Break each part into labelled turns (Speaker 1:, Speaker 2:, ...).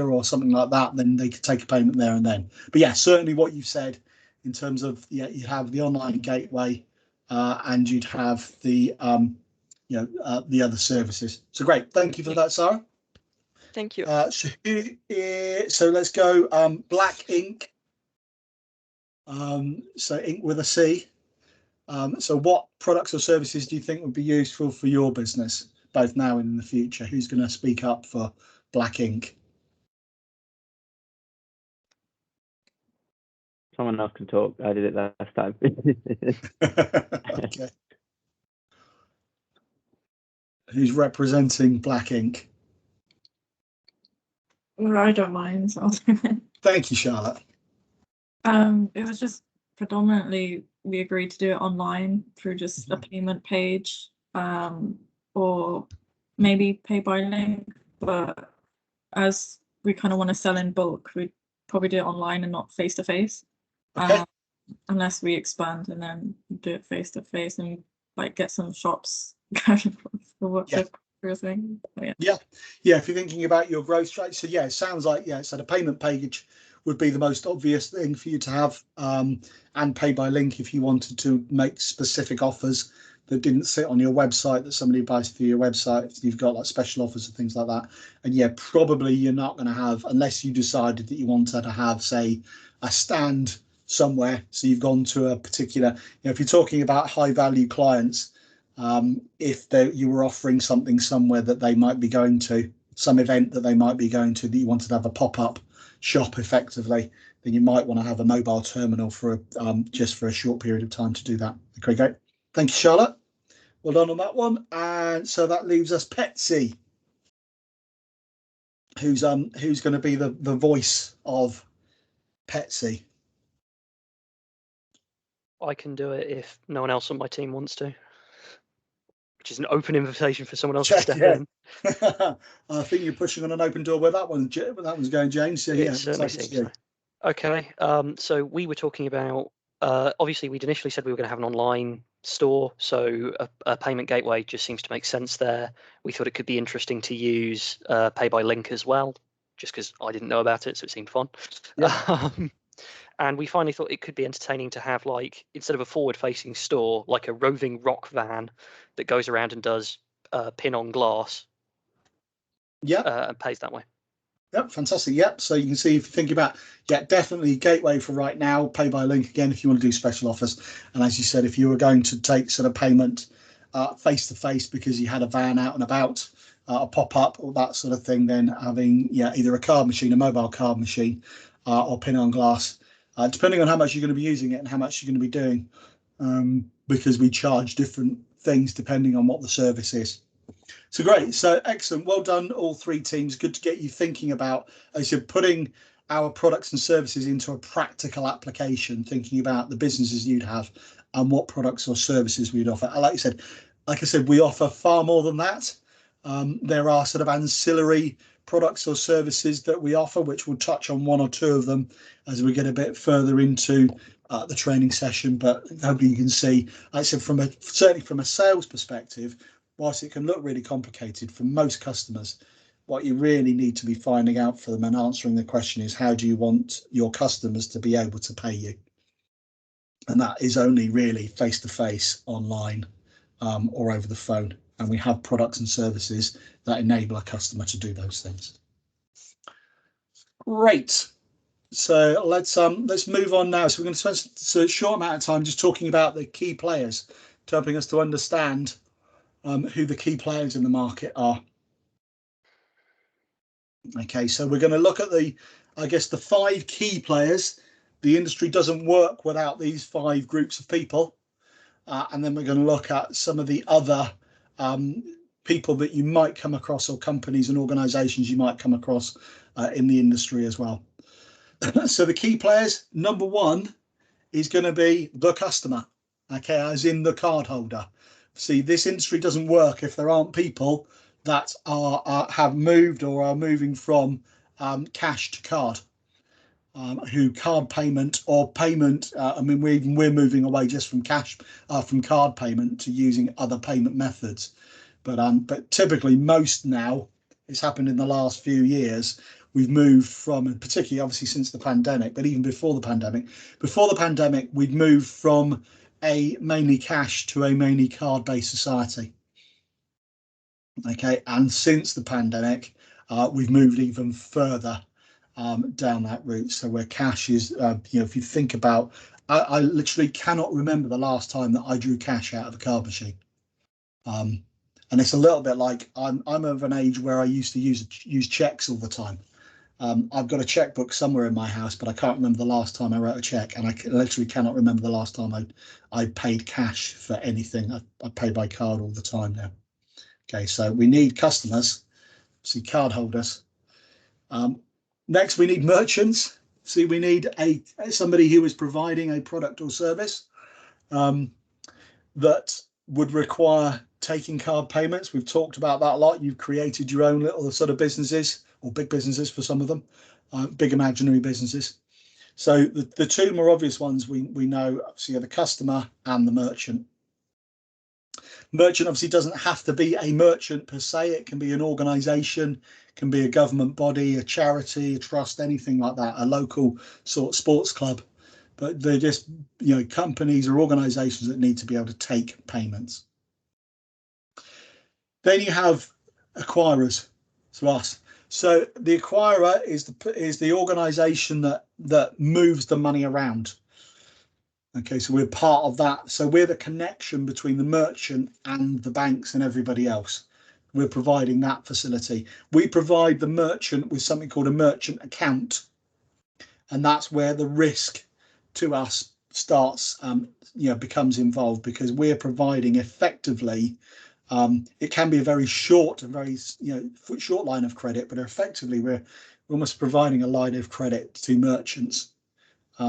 Speaker 1: or something like that, then they could take a payment there and then. But yeah, certainly what you said in terms of, yeah, you have the online gateway and you'd have the the other services. So great, thank you for that, Sarah.
Speaker 2: Thank you.
Speaker 1: So let's go Black Ink. So ink with a C. So what products or services do you think would be useful for your business, both now and in the future? Who's going to speak up for Black Ink?
Speaker 3: Someone else can talk. I did it last time.
Speaker 1: Okay. Who's representing Black Ink?
Speaker 4: Well, I don't mind. So
Speaker 1: Thank you, Charlotte.
Speaker 4: It was just predominantly we agreed to do it online through just a payment page, or maybe pay by link. But as we kind of want to sell in bulk, we'd probably do it online and not face to face.
Speaker 1: Okay.
Speaker 4: Unless we expand and then do it face to face and like get some shops going for what the thing.
Speaker 1: Yeah. If you're thinking about your growth strategy, so yeah, it sounds like so the payment page would be the most obvious thing for you to have, and pay by link if you wanted to make specific offers that didn't sit on your website that somebody buys through your website. If you've got like special offers and things like that. And yeah, probably you're not going to have, unless you decided that you wanted to have, say, a stand somewhere. So you've gone to a particular, if you're talking about high value clients, if you were offering something somewhere that they might be going to, some event that they might be going to, that you wanted to have a pop-up shop effectively, then you might want to have a mobile terminal for just for a short period of time to do that. Okay, great. Thank you, Charlotte. Well done on that one. And so that leaves us Petsy, who's going to be the voice of Petsy.
Speaker 2: I can do it if no one else on my team wants to, which is an open invitation for someone else to step in.
Speaker 1: I think you're pushing on an open door where that one's going, James. So yeah,
Speaker 2: certainly seems so. Okay, so we were talking about, obviously we'd initially said we were going to have an online store, so a payment gateway just seems to make sense there. We thought it could be interesting to use pay by link as well, just because I didn't know about it, so it seemed fun. Yeah. And we finally thought it could be entertaining to have, like, instead of a forward-facing store, like a roving rock van that goes around and does pin on glass.
Speaker 1: Yeah.
Speaker 2: And pays that way.
Speaker 1: Yep, fantastic. Yep. So you can see, if you think about, definitely gateway for right now, pay by link again if you want to do special offers. And as you said, if you were going to take sort of payment face to face because you had a van out and about, a pop-up or that sort of thing, then having either a card machine, a mobile card machine, or pin on glass, depending on how much you're going to be using it and how much you're going to be doing, because we charge different things depending on what the service is. So great. So excellent. Well done, all three teams. Good to get you thinking about, as you're putting our products and services into a practical application, thinking about the businesses you'd have and what products or services we'd offer. Like I said, we offer far more than that. There are sort of ancillary products or services that we offer, which we'll touch on one or two of them as we get a bit further into the training session. But hopefully you can see, like I said, certainly from a sales perspective, whilst it can look really complicated for most customers, what you really need to be finding out for them and answering the question is, how do you want your customers to be able to pay you? And that is only really face-to-face, online, or over the phone. And we have products and services that enable a customer to do those things. Great. So let's move on now. So we're going to spend a short amount of time just talking about the key players, helping us to understand who the key players in the market are. Okay, so we're going to look at the 5 key players. The industry doesn't work without these 5 groups of people. And then we're going to look at some of the other people that you might come across, or companies and organizations you might come across in the industry as well. So the key players, number 1 is going to be the customer, okay, as in the card holder. See, this industry doesn't work if there aren't people that have moved or are moving from cash to card, who card payment or payment. I mean, we're moving away just from cash, from card payment to using other payment methods. But typically most now It's happened in the last few years. We've moved from, and particularly obviously since the pandemic, but even before the pandemic, we'd moved from a mainly cash to a mainly card-based society. Okay, and since the pandemic, we've moved even further down that route. So where cash is, if you think about, I literally cannot remember the last time that I drew cash out of a card machine. And it's a little bit like I'm of an age where I used to use checks all the time. I've got a checkbook somewhere in my house, but I can't remember the last time I wrote a check, and I literally cannot remember the last time I paid cash for anything. I pay by card all the time now. Okay, so we need customers, see card holders. Next, we need merchants. See, we need somebody who is providing a product or service that would require taking card payments. We've talked about that a lot. You've created your own little sort of businesses, or big businesses for some of them, big imaginary businesses. So the two more obvious ones we know obviously are the customer and the merchant. Merchant obviously doesn't have to be a merchant per se. It can be an organization, can be a government body, a charity, a trust, anything like that, a local sort of sports club. But they're just, companies or organizations that need to be able to take payments. Then you have acquirers, so us. So the acquirer is the organization that moves the money around. Okay, so we're part of that. So we're the connection between the merchant and the banks and everybody else. We're providing that facility. We provide the merchant with something called a merchant account, and that's where the risk to us starts, becomes involved, because we're providing effectively. It can be a very short line of credit, but effectively we're almost providing a line of credit to merchants.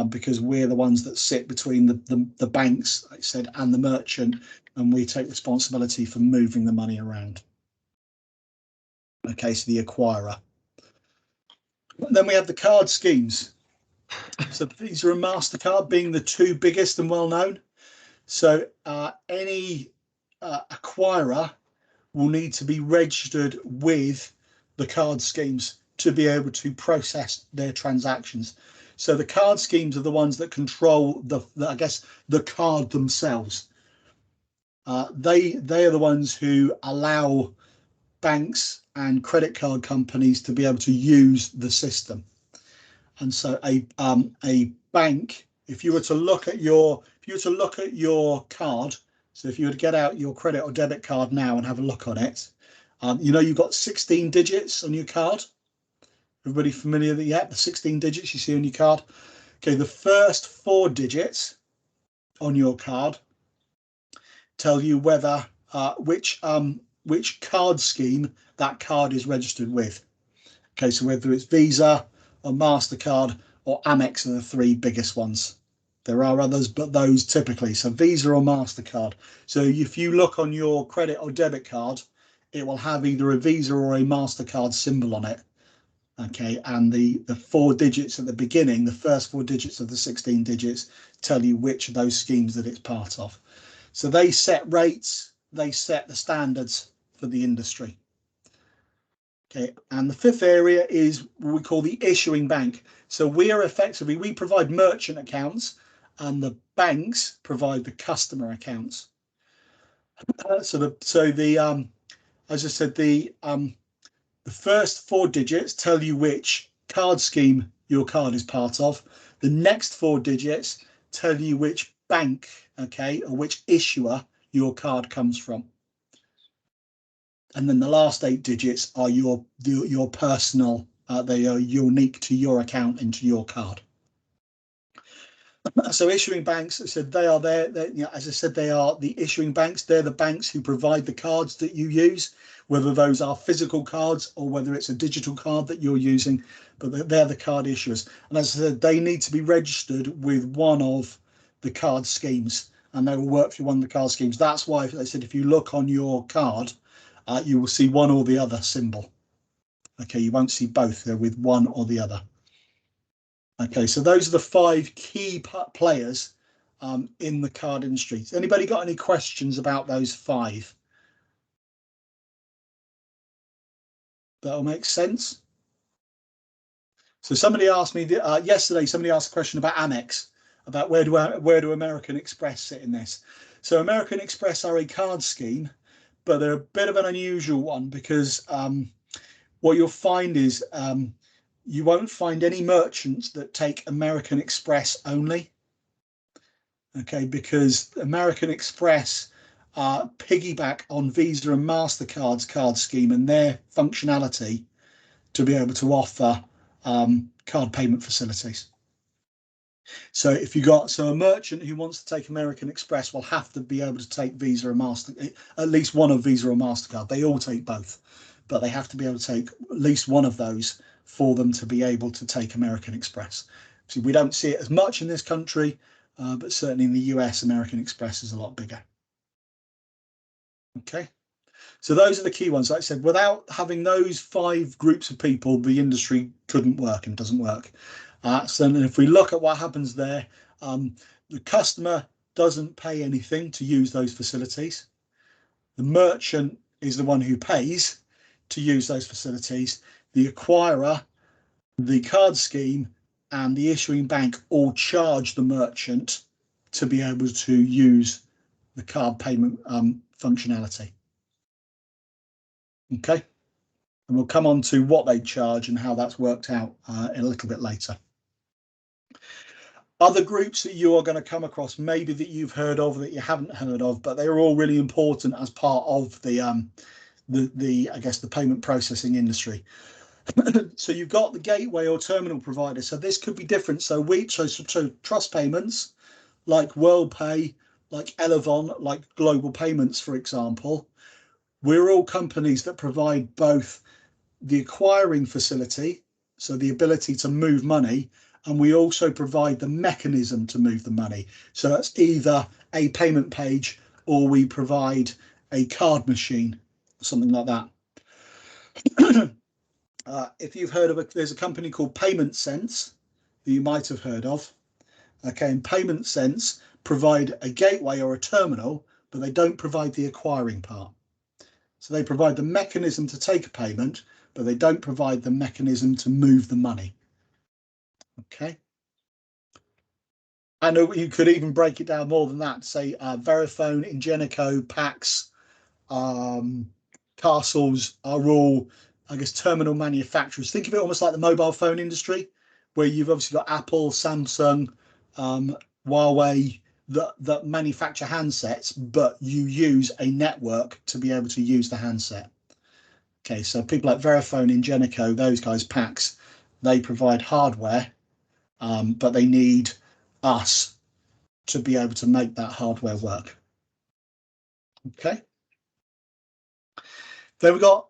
Speaker 1: Because we're the ones that sit between the banks, like I said, and the merchant, and we take responsibility for moving the money around. Okay, so the acquirer. Then we have the card schemes. So Visa and MasterCard being the two biggest and well known. So any acquirer will need to be registered with the card schemes to be able to process their transactions. So the card schemes are the ones that control the card themselves. They are the ones who allow banks and credit card companies to be able to use the system. And so a bank, if you were to look at your card, so if you were to get out your credit or debit card now and have a look on it, you've got 16 digits on your card. Everybody familiar with the 16 digits you see on your card? Okay, the first 4 digits on your card tell you whether which card scheme that card is registered with. Okay, so whether it's Visa or MasterCard or Amex are the 3 biggest ones. There are others, but those typically. So Visa or MasterCard. So if you look on your credit or debit card, it will have either a Visa or a MasterCard symbol on it. Okay, and the 4 digits at the beginning, the first 4 digits of the 16 digits, tell you which of those schemes that it's part of. So they set rates, they set the standards for the industry. Okay, and the 5th area is what we call the issuing bank. So we provide merchant accounts, and the banks provide the customer accounts. As I said, the first 4 digits tell you which card scheme your card is part of. The next 4 digits tell you which bank, okay, or which issuer your card comes from. And then the last 8 digits are your personal, they are unique to your account and to your card. So issuing banks, I said they are there. As I said, they are the issuing banks. They're the banks who provide the cards that you use, whether those are physical cards or whether it's a digital card that you're using. But they're the card issuers. And as I said, they need to be registered with one of the card schemes, and they will work for one of the card schemes. That's why I said if you look on your card, you will see one or the other symbol. Okay, you won't see both. They're with one or the other. Okay, so those are the 5 key players in the card industry. Has anybody got any questions about those 5? That'll make sense. So somebody asked me yesterday. Somebody asked a question about Amex, about where do American Express sit in this. So American Express are a card scheme, but they're a bit of an unusual one because what you'll find is you won't find any merchants that take American Express only. Okay, because American Express piggyback on Visa and MasterCard's card scheme and their functionality to be able to offer card payment facilities. So if you got a merchant who wants to take American Express will have to be able to take Visa or MasterCard, at least one of Visa or MasterCard. They all take both, but they have to be able to take at least one of those for them to be able to take American Express. So we don't see it as much in this country, but certainly in the US, American Express is a lot bigger. Okay. So those are the key ones. Like I said, without having those 5 groups of people, the industry couldn't work and doesn't work. So then if we look at what happens there, the customer doesn't pay anything to use those facilities. The merchant is the one who pays to use those facilities. The acquirer, the card scheme, and the issuing bank all charge the merchant to be able to use the card payment functionality. Okay, and we'll come on to what they charge and how that's worked out in a little bit later. Other groups that you are going to come across, maybe that you've heard of, that you haven't heard of, but they're all really important as part of the I guess the payment processing industry. So you've got the gateway or terminal provider. So this could be different. So trust payments like WorldPay, like Elevon, like Global Payments, for example. We're all companies that provide both the acquiring facility, so the ability to move money, and we also provide the mechanism to move the money. So that's either a payment page or we provide a card machine, something like that. If you've heard of there's a company called Payment Sense that you might have heard of. Okay, and Payment Sense provide a gateway or a terminal, but they don't provide the acquiring part. So they provide the mechanism to take a payment, but they don't provide the mechanism to move the money. Okay. I know you could even break it down more than that. Say Verifone, Ingenico, Pax, Castles are all, I guess, terminal manufacturers. Think of it almost like the mobile phone industry, where you've obviously got Apple, Samsung, Huawei that manufacture handsets, but you use a network to be able to use the handset. Okay, so people like Verifone, Ingenico, those guys, Pax, they provide hardware, but they need us to be able to make that hardware work. Okay. Then we've got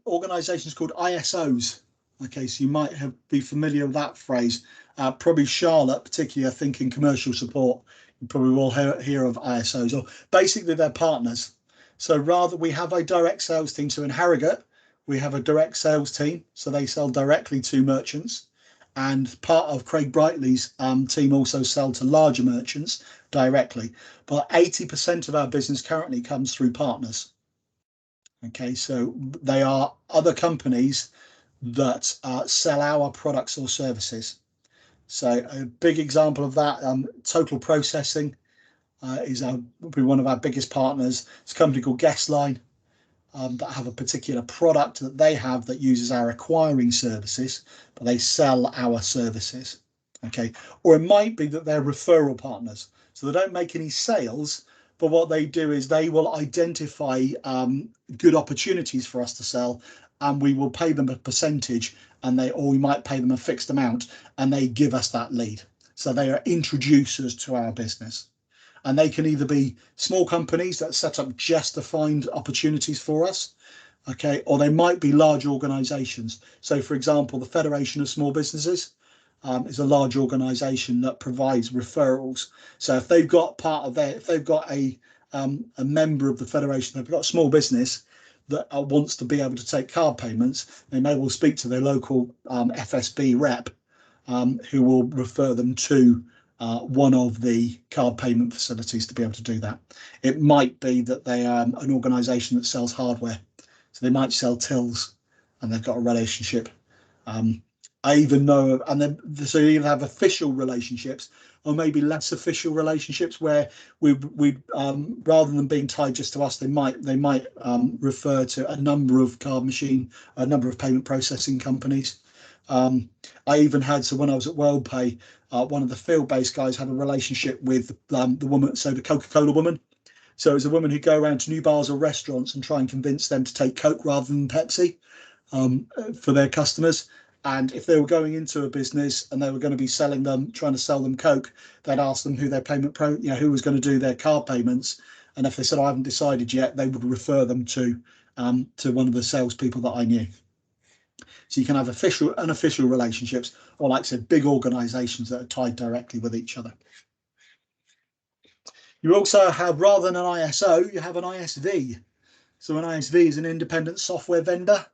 Speaker 1: organizations called ISOs. Okay, so you might be familiar with that phrase. Probably Charlotte, particularly I think in commercial support, you probably will hear of ISOs, or basically they're partners. So rather we have a direct sales team. So in Harrogate, we have a direct sales team. So they sell directly to merchants. And part of Craig Brightly's team also sell to larger merchants directly. But 80% of our business currently comes through partners. Okay, so they are other companies that sell our products or services. So a big example of that, Total Processing is one of our biggest partners. It's a company called Guestline that have a particular product that they have that uses our acquiring services, but they sell our services. Okay, or it might be that they're referral partners. So they don't make any sales, but what they do is they will identify good opportunities for us to sell, and we will pay them a percentage, or we might pay them a fixed amount, and they give us that lead. So they are introducers to our business. And they can either be small companies that set up just to find opportunities for us, okay, or they might be large organizations. So for example, the Federation of Small Businesses is a large organization that provides referrals. So if they've got if they've got a member of the Federation, they've got a small business that wants to be able to take card payments, they may well speak to their local FSB rep who will refer them to one of the card payment facilities to be able to do that. It might be that they are an organisation that sells hardware, so they might sell tills and they've got a relationship. I even know, and then so you either have official relationships or maybe less official relationships where we rather than being tied just to us, they might refer to a number of a number of payment processing companies. I even had, so when I was at WorldPay, one of the field-based guys had a relationship with the woman, so the Coca-Cola woman. So it was a woman who'd go around to new bars or restaurants and try and convince them to take Coke rather than Pepsi for their customers. And if they were going into a business and they were going to be trying to sell them Coke, they'd ask them who their who was going to do their card payments. And if they said, I haven't decided yet, they would refer them to one of the salespeople that I knew. So you can have official, unofficial relationships, or like I said, big organizations that are tied directly with each other. You also have, rather than an ISO, you have an ISV. So an ISV is an independent software vendor.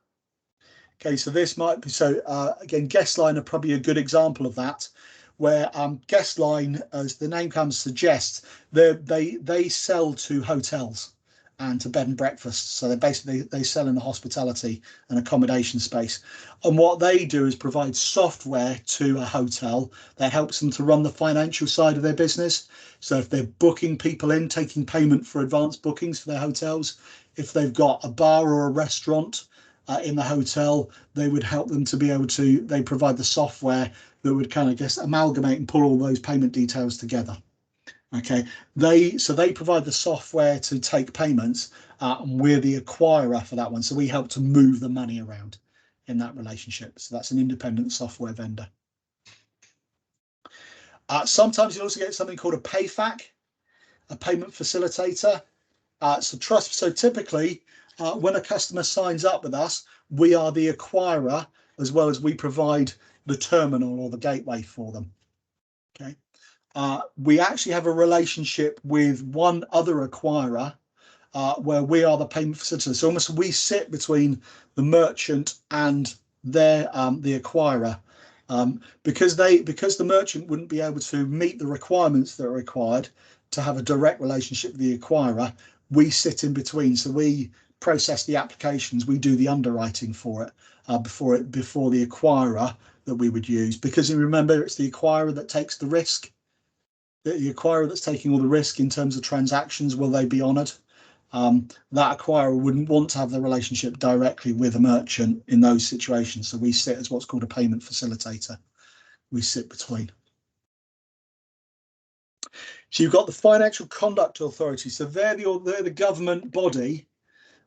Speaker 1: Okay, so this might be, again, Guestline are probably a good example of that, where Guestline, as the name comes suggests, they sell to hotels and to bed and breakfasts. So they sell in the hospitality and accommodation space. And what they do is provide software to a hotel that helps them to run the financial side of their business. So if they're booking people in, taking payment for advanced bookings for their hotels, if they've got a bar or a restaurant in the hotel, they would help them to be able to, they provide the software that would kind of amalgamate and pull all those payment details together. Okay, so they provide the software to take payments, and we're the acquirer for that one. So we help to move the money around in that relationship. So that's an independent software vendor. Sometimes you also get something called a PayFac, a payment facilitator. So typically, when a customer signs up with us, we are the acquirer, as well as we provide the terminal or the gateway for them. Okay. We actually have a relationship with one other acquirer where we are the payment facilitator. So almost we sit between the merchant and the acquirer, because the merchant wouldn't be able to meet the requirements that are required to have a direct relationship with the acquirer. We sit in between, so we process the applications, we do the underwriting for it before the acquirer that we would use, because you remember it's the acquirer that takes the risk. The acquirer that's taking all the risk in terms of transactions, will they be honoured? That acquirer wouldn't want to have the relationship directly with a merchant in those situations, so we sit as what's called a payment facilitator. We sit between. So you've got the Financial Conduct Authority. So they're the government body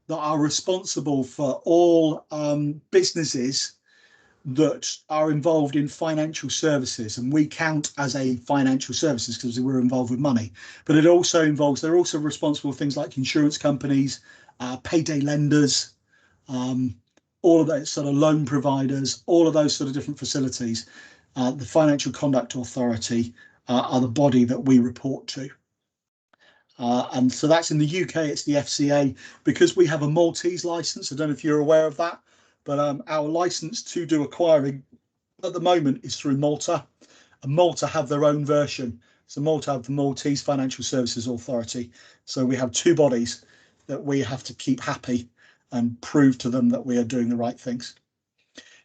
Speaker 1: that are responsible for all businesses that are involved in financial services, and we count as a financial services because we're involved with money. But it also involves, they're also responsible for things like insurance companies, payday lenders, all of those sort of loan providers, all of those sort of different facilities. The Financial Conduct Authority are the body that we report to. And so that's in the UK, it's the FCA, because we have a Maltese license. I don't know if you're aware of that, but our license to do acquiring at the moment is through Malta, and Malta have their own version. So Malta have the Maltese Financial Services Authority. So we have two bodies that we have to keep happy and prove to them that we are doing the right things.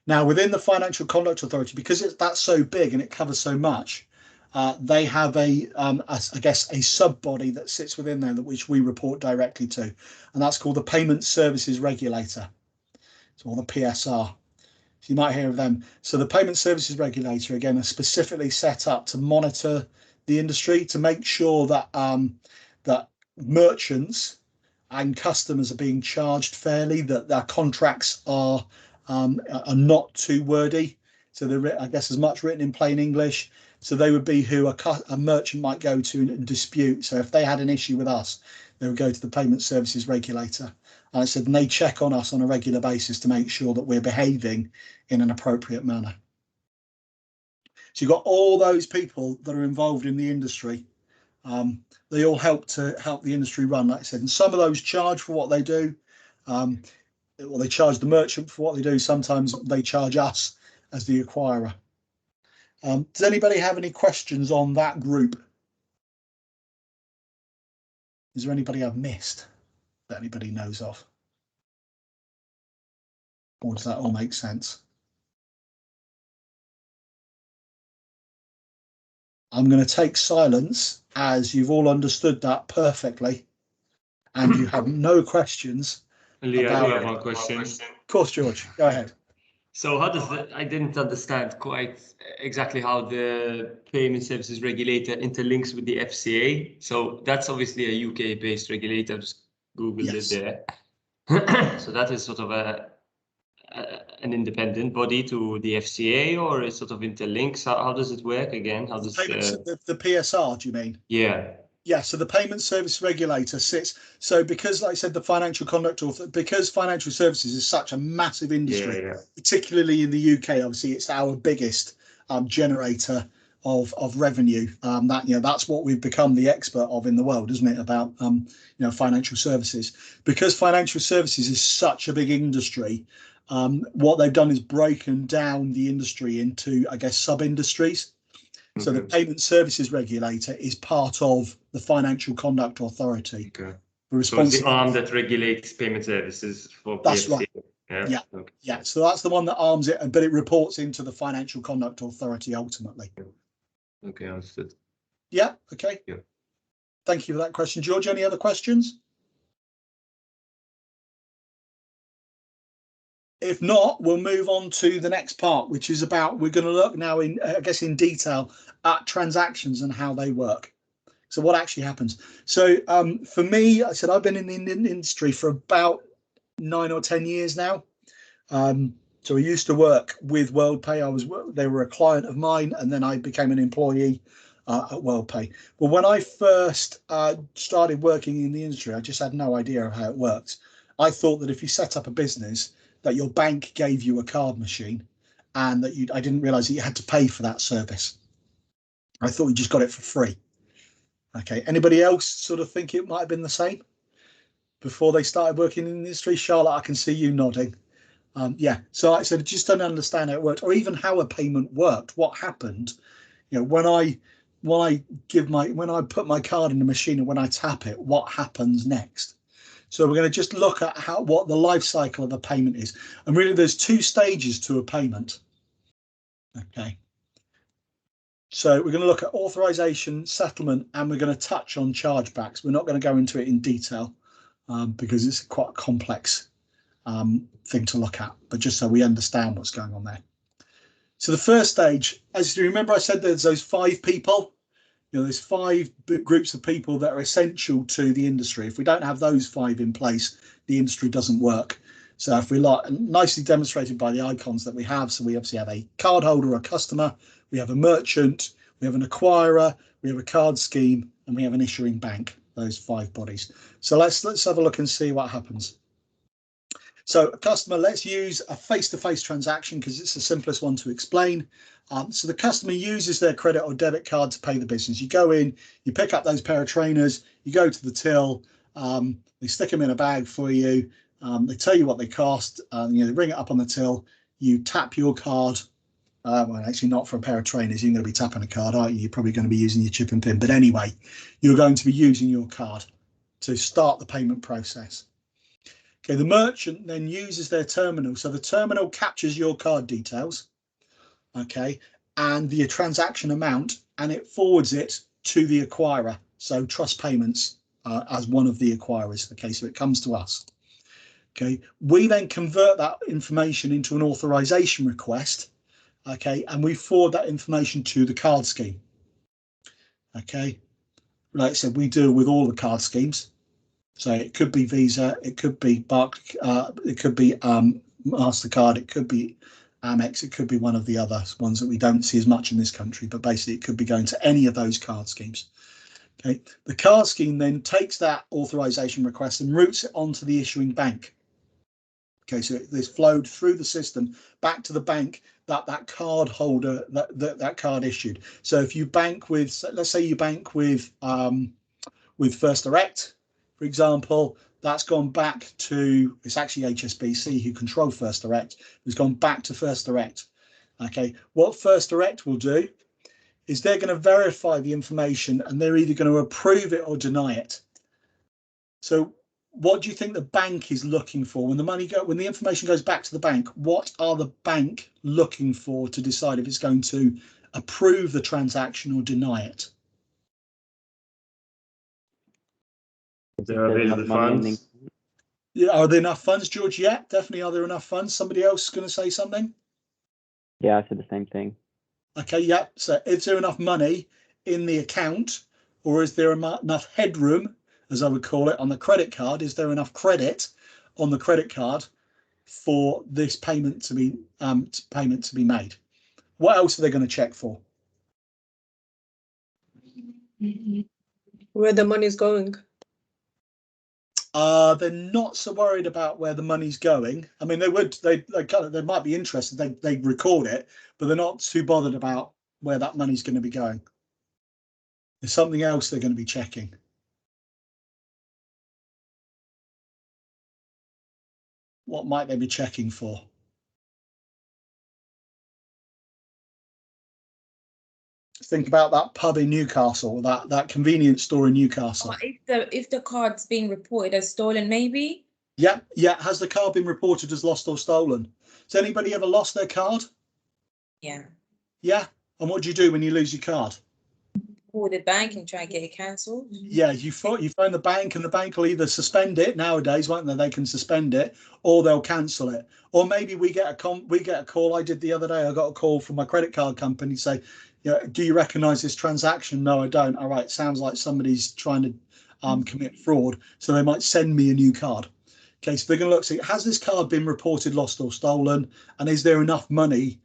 Speaker 1: Now, within the Financial Conduct Authority, because that's so big and it covers so much, they have I guess a sub body that sits within there, which we report directly to, and that's called the Payment Services Regulator, or the PSR. So you might hear of them. So the Payment Services Regulator, again, is specifically set up to monitor the industry, to make sure that that merchants and customers are being charged fairly, that their contracts are not too wordy. So they're, I guess, as much written in plain English. So they would be who a merchant might go to and dispute. So if they had an issue with us, they would go to the Payment Services Regulator. And I said, and they check on us on a regular basis to make sure that we're behaving in an appropriate manner. So you've got all those people that are involved in the industry. They all help the industry run, like I said. And some of those charge for what they do. Well, they charge the merchant for what they do. Sometimes they charge us as the acquirer. Does anybody have any questions on that group? Is there anybody I've missed that anybody knows of? Or does that all make sense? I'm going to take silence as you've all understood that perfectly and you have no questions.
Speaker 5: Lee, I do have one question.
Speaker 1: Of course, George, go ahead.
Speaker 5: So how does I didn't understand quite exactly how the payment services regulator interlinks with the FCA. So that's obviously a UK-based regulator. Just Googled
Speaker 1: Yes.
Speaker 5: it there. So that is sort of an independent body to the FCA, or is sort of interlinks? How does it work again? How does
Speaker 1: The PSR, do you mean?
Speaker 5: Yeah.
Speaker 1: Yeah, so the payment service regulator sits. So because, like I said, the financial conduct authority, because financial services is such a massive industry, particularly in the UK, obviously it's our biggest generator of revenue. That's what we've become the expert of in the world, isn't it? About financial services. Because financial services is such a big industry, what they've done is broken down the industry into, I guess, sub-industries. So the payment services regulator is part of the financial conduct authority.
Speaker 5: Okay. So it's the arm that regulates payment services for PFC.
Speaker 1: That's right. Yeah. Okay. Yeah. So that's the one that arms it, but it reports into the financial conduct authority ultimately.
Speaker 5: Okay, understood.
Speaker 1: Yeah. Okay.
Speaker 5: Yeah.
Speaker 1: Thank you for that question, George. Any other questions? If not, we'll move on to the next part, which is about, we're going to look now in, I guess, in detail at transactions and how they work. So what actually happens. So for me, I said I've been in the industry for about 9 or 10 years now. So I used to work with WorldPay. They were a client of mine, and then I became an employee at WorldPay. But when I first started working in the industry, I just had no idea of how it works. I thought that if you set up a business, that your bank gave you a card machine, and that I didn't realize that you had to pay for that service. I thought you just got it for free. Okay, anybody else sort of think it might have been the same before they started working in the industry? Charlotte, I can see you nodding. Yeah, so I said, just don't understand how it worked, or even how a payment worked. What happened, when I put my card in the machine and when I tap it, what happens next? So we're going to just look at what the life cycle of a payment is. And really there's 2 stages to a payment. Okay. So we're going to look at authorization, settlement, and we're going to touch on chargebacks. We're not going to go into it in detail because it's quite a complex thing to look at, but just so we understand what's going on there. So the first stage, as you remember, I said there's those 5 people. There's 5 groups of people that are essential to the industry. If we don't have those 5 in place, the industry doesn't work. So if we like, nicely demonstrated by the icons that we have. So we obviously have a cardholder, a customer, we have a merchant, we have an acquirer, we have a card scheme, and we have an issuing bank, those 5 bodies. So let's have a look and see what happens. So a customer, let's use a face-to-face transaction because it's the simplest one to explain. So the customer uses their credit or debit card to pay the business. You go in, you pick up those pair of trainers, you go to the till, they stick them in a bag for you, they tell you what they cost, they bring it up on the till, you tap your card. Well, actually not for a pair of trainers, you're going to be tapping a card, aren't you? You're probably going to be using your chip and pin, but anyway, you're going to be using your card to start the payment process. Okay, the merchant then uses their terminal. So the terminal captures your card details, okay, and the transaction amount, and it forwards it to the acquirer. So Trust Payments as one of the acquirers. Okay, so it comes to us. Okay, we then convert that information into an authorization request. Okay, and we forward that information to the card scheme. Okay, like I said, we deal with all the card schemes. So it could be Visa, it could be it could be MasterCard, it could be Amex, it could be one of the other ones that we don't see as much in this country, but basically it could be going to any of those card schemes. Okay, the card scheme then takes that authorization request and routes it onto the issuing bank. Okay, so it's flowed through the system back to the bank that card holder that card issued. So if you bank with, let's say you bank with First Direct, for example, that's gone back to, it's actually HSBC who control First Direct, has gone back to First Direct. Okay, what First Direct will do is they're going to verify the information and they're either going to approve it or deny it. So what do you think the bank is looking for when the information goes back to the bank? What are the bank looking for to decide if it's going to approve the transaction or deny it?
Speaker 5: There are available funds.
Speaker 1: Yeah, are there enough funds, George? Yeah, definitely. Are there enough funds? Somebody else going to say something?
Speaker 3: Yeah, I said the same thing.
Speaker 1: Okay, yeah. So is there enough money in the account, or is there enough headroom, as I would call it, on the credit card? Is there enough credit on the credit card for this payment to be made? What else are they going to check for?
Speaker 6: Where the money is going.
Speaker 1: They're not so worried about where the money's going. I mean, they might be interested. They record it, but they're not too bothered about where that money's going to be going. There's something else they're going to be checking. What might they be checking for? Think about that pub in Newcastle, that convenience store in Newcastle.
Speaker 6: If the card's being reported as stolen, maybe.
Speaker 1: Yeah. Has the card been reported as lost or stolen? Has anybody ever lost their card?
Speaker 6: Yeah.
Speaker 1: Yeah. And what do you do when you lose your card?
Speaker 6: Call the bank and try and get it cancelled.
Speaker 1: Yeah, you phone the bank, and the bank will either suspend it nowadays, won't they? They can suspend it, or they'll cancel it. Or maybe we get a call. I did the other day. I got a call from my credit card company say, do you recognise this transaction? No, I don't. All right, sounds like somebody's trying to commit fraud, so they might send me a new card. Okay, so they're going to look, see, has this card been reported lost or stolen, and is there enough money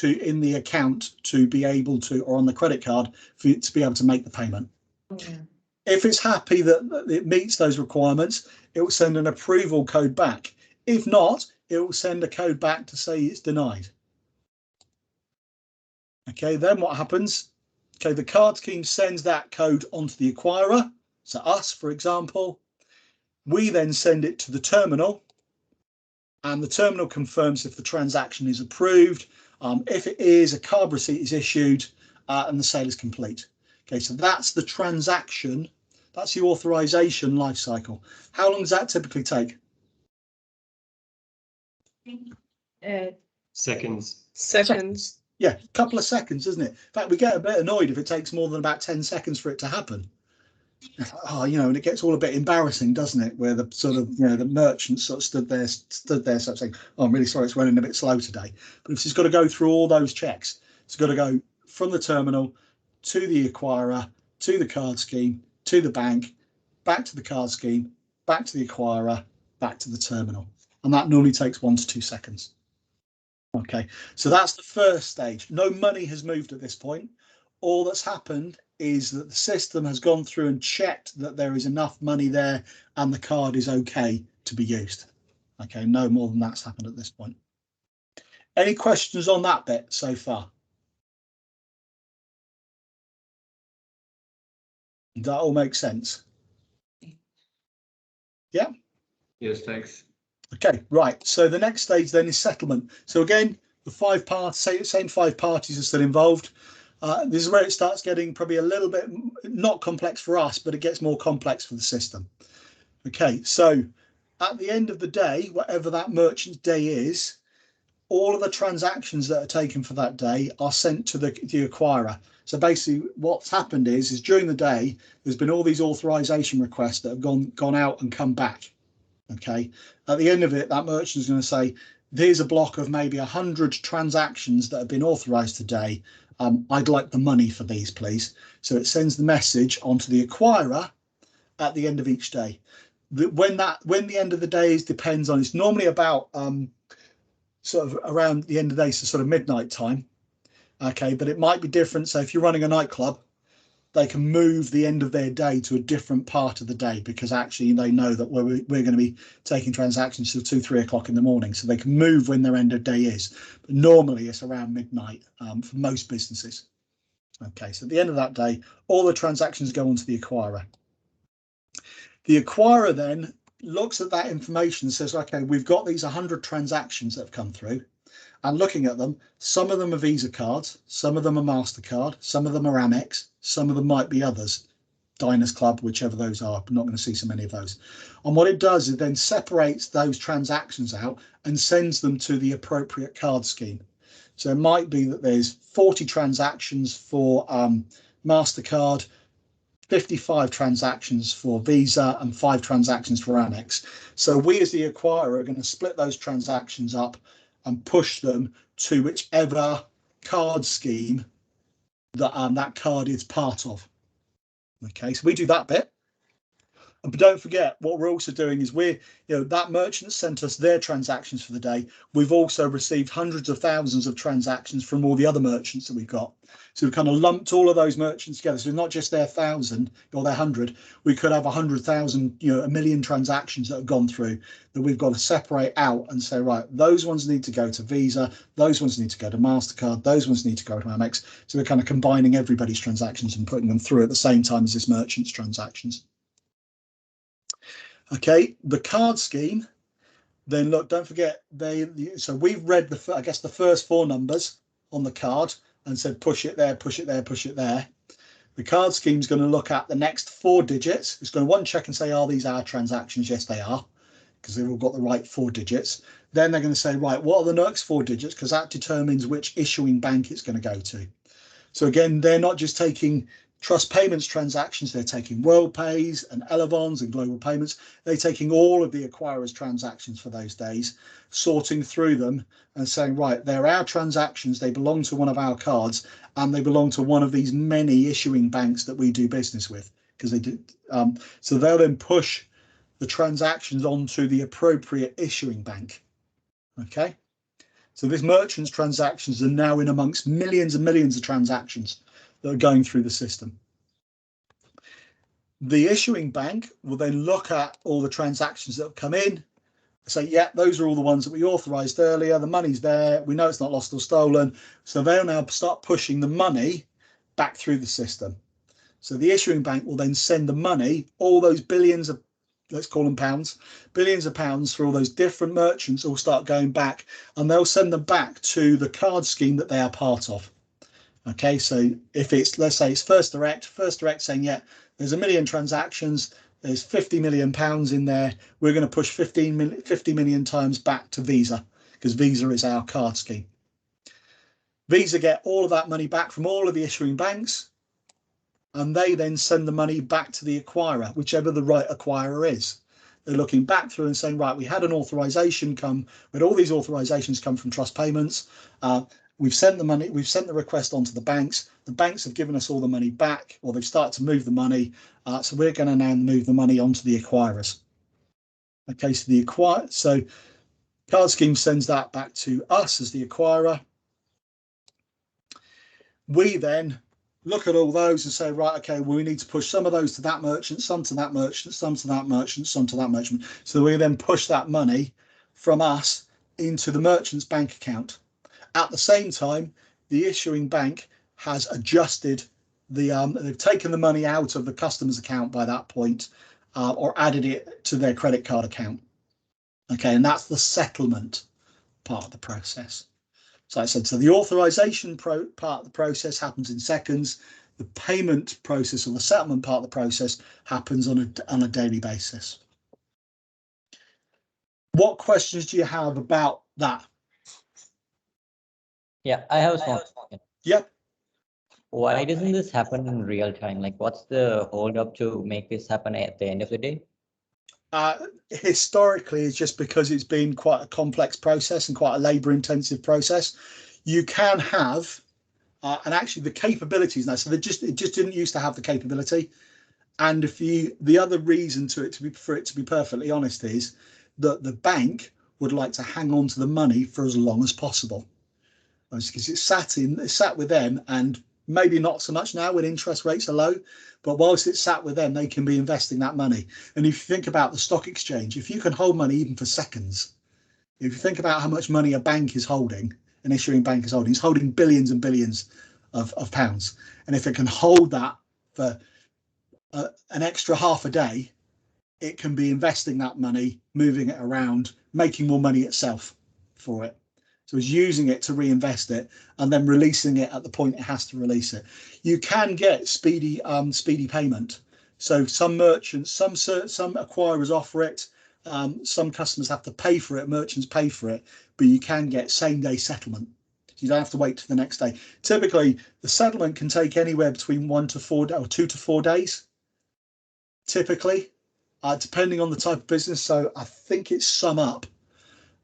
Speaker 1: in the account to be able to, or on the credit card, for you to be able to make the payment?
Speaker 6: Yeah.
Speaker 1: If it's happy that it meets those requirements, it will send an approval code back. If not, it will send a code back to say it's denied. Okay, then what happens? Okay, the card scheme sends that code onto the acquirer, so us, for example. We then send it to the terminal, and the terminal confirms if the transaction is approved. If it is, a card receipt is issued, and the sale is complete. Okay, so that's the transaction. That's the authorization life cycle. How long does that typically take?
Speaker 5: Seconds.
Speaker 1: Yeah, a couple of seconds, isn't it? In fact, we get a bit annoyed if it takes more than about 10 seconds for it to happen. Oh, and it gets all a bit embarrassing, doesn't it? Where the sort of, the merchant sort of stood there sort of saying, oh, I'm really sorry, it's running a bit slow today. But it's just got to go through all those checks. It's got to go from the terminal to the acquirer, to the card scheme, to the bank, back to the card scheme, back to the acquirer, back to the terminal. And that normally takes 1 to 2 seconds. Okay, so that's the first stage. No money has moved at this point. All that's happened is that the system has gone through and checked that there is enough money there and the card is okay to be used. Okay, no more than that's happened at this point. Any questions on that bit so far? Does that all make sense? Yeah?
Speaker 5: Yes, thanks.
Speaker 1: Okay, right. So the next stage then is settlement. So again, the same 5 parties are still involved. This is where it starts getting probably a little bit not complex for us, but it gets more complex for the system. Okay, so at the end of the day, whatever that merchant's day is, all of the transactions that are taken for that day are sent to the acquirer. So basically what's happened is during the day, there's been all these authorization requests that have gone out and come back. Okay, at the end of it, that merchant is going to say, there's a block of maybe 100 transactions that have been authorized today. I'd like the money for these, please. So it sends the message onto the acquirer at the end of each day. When the end of the day is depends on, it's normally about sort of around the end of the day, so sort of midnight time. Okay, but it might be different. So if you're running a nightclub, they can move the end of their day to a different part of the day because actually they know that we're going to be taking transactions till 2-3 o'clock in the morning, so they can move when their end of day is. But normally it's around midnight for most businesses. Okay, so at the end of that day, all the transactions go onto the acquirer. The acquirer then looks at that information and says, okay, we've got these 100 transactions that have come through. And looking at them, some of them are Visa cards, some of them are MasterCard, some of them are Amex, some of them might be others. Diners Club, whichever those are. I'm not going to see so many of those. And what it does is then separates those transactions out and sends them to the appropriate card scheme. So it might be that there's 40 transactions for MasterCard, 55 transactions for Visa, and 5 transactions for Amex. So we as the acquirer are going to split those transactions up and push them to whichever card scheme that that card is part of. Okay, so we do that bit. But don't forget, what we're also doing is that merchant sent us their transactions for the day. We've also received hundreds of thousands of transactions from all the other merchants that we've got. So we've kind of lumped all of those merchants together. So not just their 1,000 or their 100. We could have 100,000, a million transactions that have gone through that we've got to separate out and say, right, those ones need to go to Visa, those ones need to go to MasterCard, those ones need to go to Amex. So we're kind of combining everybody's transactions and putting them through at the same time as this merchant's transactions. Okay, the card scheme, then look, don't forget, so we've read the first 4 numbers on the card and said push it there, push it there, push it there. The card scheme is going to look at the next 4 digits. It's going to one check and say, are these our transactions? Yes, they are, because they've all got the right 4 digits. Then they're going to say, right, what are the next 4 digits? Because that determines which issuing bank it's going to go to. So again, they're not just taking Trust Payments transactions, they're taking WorldPays and Elevons and Global Payments. They're taking all of the acquirer's transactions for those days, sorting through them and saying, right, they're our transactions, they belong to one of our cards, and they belong to one of these many issuing banks that we do business with, because they do. So they'll then push the transactions onto the appropriate issuing bank. Okay, so this merchant's transactions are now in amongst millions and millions of transactions that are going through the system. The issuing bank will then look at all the transactions that have come in, say, yeah, those are all the ones that we authorized earlier, the money's there, we know it's not lost or stolen, so they'll now start pushing the money back through the system. So the issuing bank will then send the money, all those billions of, let's call them pounds, billions of pounds for all those different merchants all start going back, and they'll send them back to the card scheme that they are part of. Okay, so if it's, let's say it's First Direct saying, yeah, there's 1 million transactions, there's 50 million pounds in there, we're going to push 50 million times back to Visa, because Visa is our card scheme. Visa get all of that money back from all of the issuing banks, and they then send the money back to the acquirer, whichever the right acquirer is. They're looking back through and saying, right, we had an authorization come, but all these authorizations come from Trust Payments. We've sent the money, we've sent the request onto the banks. The banks have given us all the money back, or they've started to move the money. So we're going to now move the money onto the acquirers. Okay, so card scheme sends that back to us as the acquirer. We then look at all those and say, right, okay, well, we need to push some of those to that merchant, some to that merchant, some to that merchant, some to that merchant. So we then push that money from us into the merchant's bank account. At the same time, the issuing bank has adjusted they've taken the money out of the customer's account by that point, or added it to their credit card account. Okay, and that's the settlement part of the process. So I said, so the authorization part of the process happens in seconds. The payment process, or the settlement part of the process, happens on a daily basis. What questions do you have about that?
Speaker 7: Yeah, I have a small question.
Speaker 1: Yep.
Speaker 7: Why doesn't this happen in real time? Like, what's the hold up to make this happen at the end of the day?
Speaker 1: Historically, it's just because it's been quite a complex process and quite a labor intensive process. You can have, and actually the capabilities now, so it just didn't used to have the capability. And the other reason for it to be perfectly honest is that the bank would like to hang on to the money for as long as possible. Because it's sat with them, and maybe not so much now when interest rates are low, but whilst it's sat with them, they can be investing that money. And if you think about the stock exchange, if you can hold money even for seconds, if you think about how much money a bank is holding, an issuing bank is holding, it's holding billions and billions of pounds. And if it can hold that for an extra half a day, it can be investing that money, moving it around, making more money itself for it. So it's using it to reinvest it and then releasing it at the point it has to release it. You can get speedy payment So some merchants, some acquirers offer it. Some customers have to pay for it. Merchants pay for it, but you can get same day settlement. You don't have to wait to the next day. Typically, the settlement can take anywhere between 1 to 4 or 2 to 4 days. Typically, depending on the type of business. So I think it's SumUp.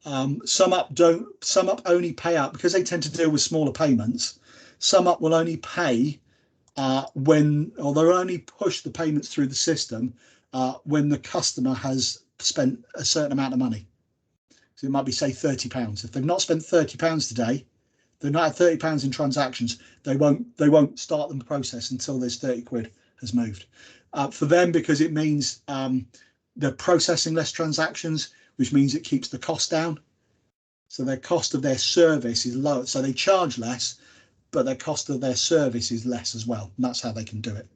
Speaker 1: SumUp only pay out because they tend to deal with smaller payments. SumUp will only pay or they'll only push the payments through the system when the customer has spent a certain amount of money. So it might be, say, £30. If they've not spent £30 today, they've not had £30 in transactions, they won't start the process until there's 30 quid has moved. For them, because it means they're processing less transactions, which means it keeps the cost down. So their cost of their service is lower. So they charge less, but their cost of their service is less as well. And that's how they can do it.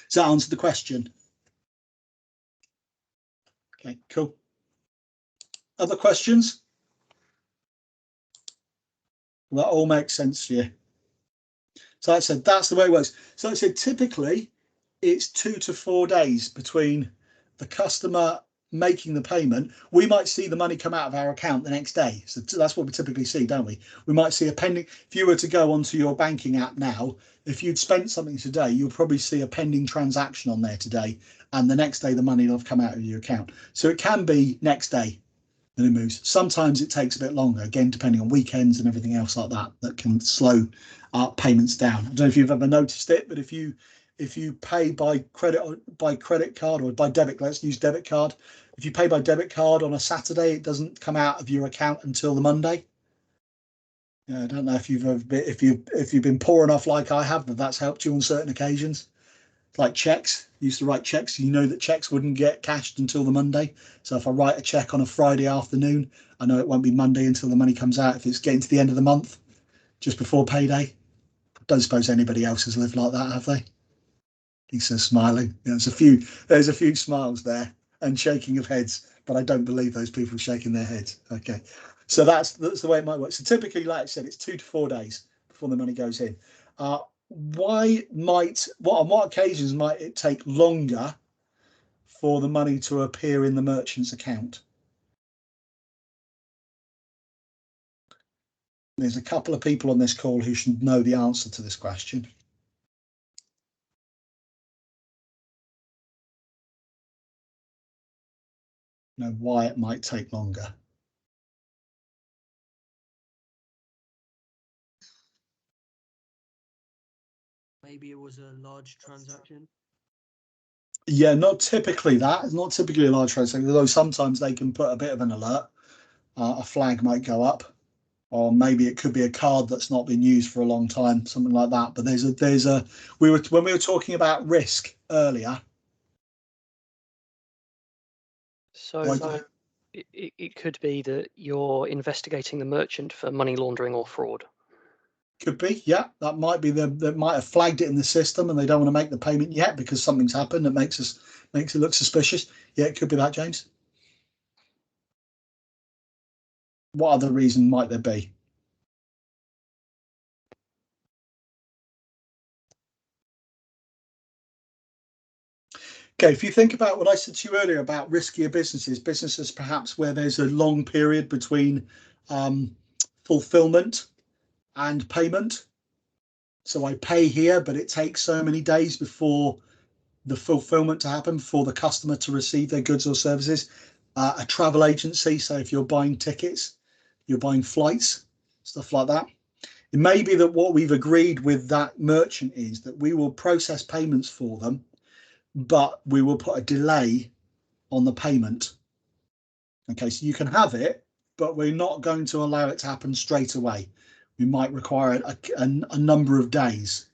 Speaker 1: Does that answer the question? Okay, cool. Other questions? Well, that all makes sense to you. So like I said, that's the way it works. So like I said, typically it's 2 to 4 days between the customer making the payment. We might see the money come out of our account the next day. So that's what we typically see, don't we? We might see a pending. If you were to go onto your banking app now, if you'd spent something today, you'll probably see a pending transaction on there today, and the next day the money will have come out of your account. So it can be next day that it moves. Sometimes it takes a bit longer, again depending on weekends and everything else like that, that can slow payments down. I don't know if you've ever noticed it, but if you pay by credit card or by debit, let's use debit card. If you pay by debit card on a Saturday, it doesn't come out of your account until the Monday. I don't know if you've been poor enough like I have, but that's helped you on certain occasions. Like checks, you used to write checks. You know that checks wouldn't get cashed until the Monday. So if I write a check on a Friday afternoon, I know it won't be Monday until the money comes out. If it's getting to the end of the month, just before payday. Don't suppose anybody else has lived like that, have they? He says, smiling. There's a few smiles there and shaking of heads, but I don't believe those people shaking their heads. Okay, so that's the way it might work. So typically, like I said, it's 2 to 4 days before the money goes in. On what occasions might it take longer for the money to appear in the merchant's account? There's a couple of people on this call who should know the answer to this question. Know why it might take longer.
Speaker 8: Maybe it was a large transaction.
Speaker 1: Yeah, not typically that. It's not typically a large transaction, although sometimes they can put a bit of an alert. A flag might go up, or maybe it could be a card that's not been used for a long time, something like that. But when we were talking about risk earlier.
Speaker 2: So it could be that you're investigating the merchant for money laundering or fraud.
Speaker 1: Could be, yeah. That might be that might have flagged it in the system, and they don't want to make the payment yet because something's happened that makes it look suspicious. Yeah, it could be that, James. What other reason might there be? Okay, if you think about what I said to you earlier about riskier businesses perhaps where there's a long period between fulfillment and payment. So I pay here, but it takes so many days before the fulfillment to happen, for the customer to receive their goods or services. A travel agency, so if you're buying tickets, you're buying flights, stuff like that. It may be that what we've agreed with that merchant is that we will process payments for them, but we will put a delay on the payment. Okay, so you can have it, but we're not going to allow it to happen straight away. We might require a number of days.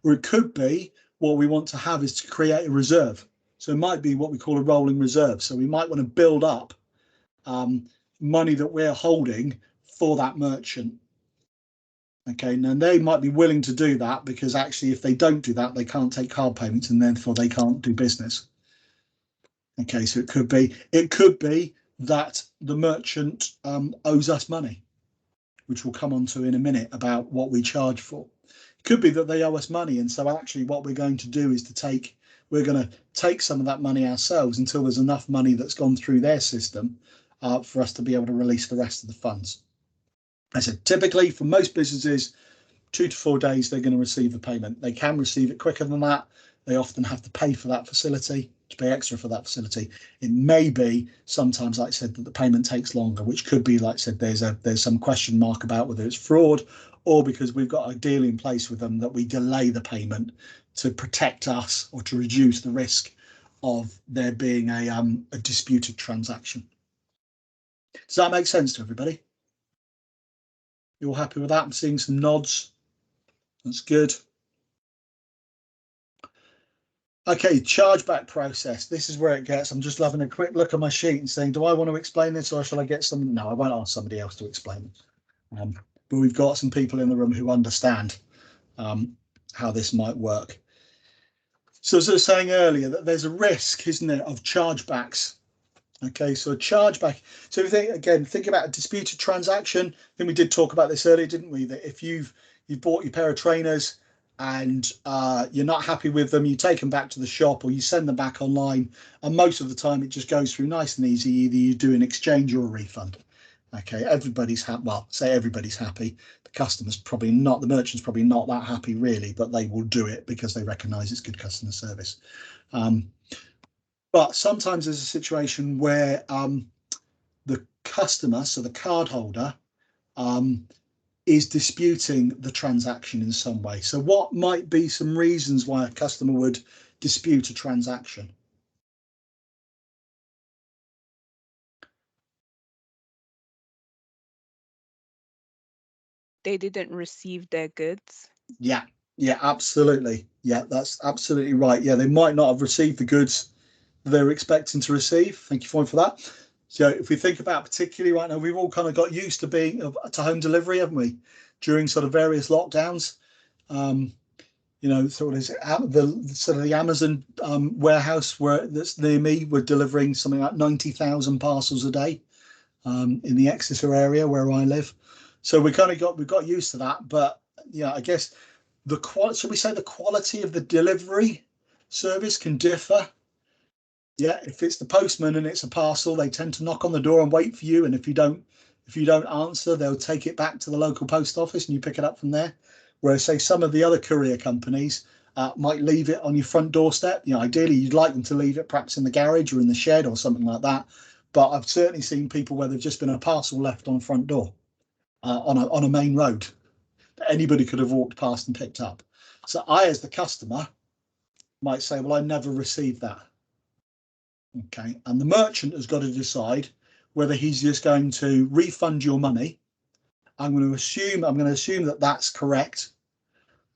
Speaker 1: Or it could be what we want to have is to create a reserve. So it might be what we call a rolling reserve. So we might want to build up money that we're holding for that merchant. Okay, now they might be willing to do that because actually if they don't do that, they can't take card payments and therefore they can't do business. Okay, so it could be that the merchant owes us money, which we'll come on to in a minute about what we charge for. It could be that they owe us money, and so actually what we're going to do is we're going to take some of that money ourselves until there's enough money that's gone through their system for us to be able to release the rest of the funds. I said, typically for most businesses, 2 to 4 days, they're going to receive the payment. They can receive it quicker than that. They often have to pay for that facility, to pay extra for that facility. It may be sometimes, like I said, that the payment takes longer, which could be, like I said, there's some question mark about whether it's fraud or because we've got a deal in place with them that we delay the payment to protect us or to reduce the risk of there being a disputed transaction. Does that make sense to everybody? You all happy with that? I'm seeing some nods. That's good. Okay, chargeback process. This is where it gets. I'm just having a quick look at my sheet and saying, do I want to explain this or shall I get some? No, I won't ask somebody else to explain it. But we've got some people in the room who understand how this might work. So as I was saying earlier, that there's a risk, isn't there, of chargebacks. Okay, so a chargeback. So if you think about a disputed transaction. I think we did talk about this earlier, didn't we? That if you've bought your pair of trainers and you're not happy with them, you take them back to the shop or you send them back online, and most of the time it just goes through nice and easy. Either you do an exchange or a refund. Okay, everybody's happy. Well, say everybody's happy. The customer's probably not, the merchant's probably not that happy really, but they will do it because they recognise it's good customer service. But sometimes there's a situation where the customer, so the cardholder, is disputing the transaction in some way. So what might be some reasons why a customer would dispute a transaction?
Speaker 9: They didn't receive their goods.
Speaker 1: Yeah, absolutely. Yeah, that's absolutely right. Yeah, they might not have received the goods they're expecting to receive. Thank you for that. So if we think about particularly right now, we've all kind of got used to being to home delivery, haven't we? During sort of various lockdowns, you know, sort of the Amazon warehouse that's near me were delivering something like 90,000 parcels a day in the Exeter area where I live. So we've got used to that. But yeah, I guess should we say the quality of the delivery service can differ. Yeah, if it's the postman and it's a parcel, they tend to knock on the door and wait for you. And if you don't answer, they'll take it back to the local post office and you pick it up from there. Whereas, say, some of the other courier companies might leave it on your front doorstep. You know, ideally, you'd like them to leave it perhaps in the garage or in the shed or something like that. But I've certainly seen people where there's just been a parcel left on the front door on a main road that anybody could have walked past and picked up. So I, as the customer, might say, well, I never received that. Okay, and the merchant has got to decide whether he's just going to refund your money. I'm going to assume that that's correct,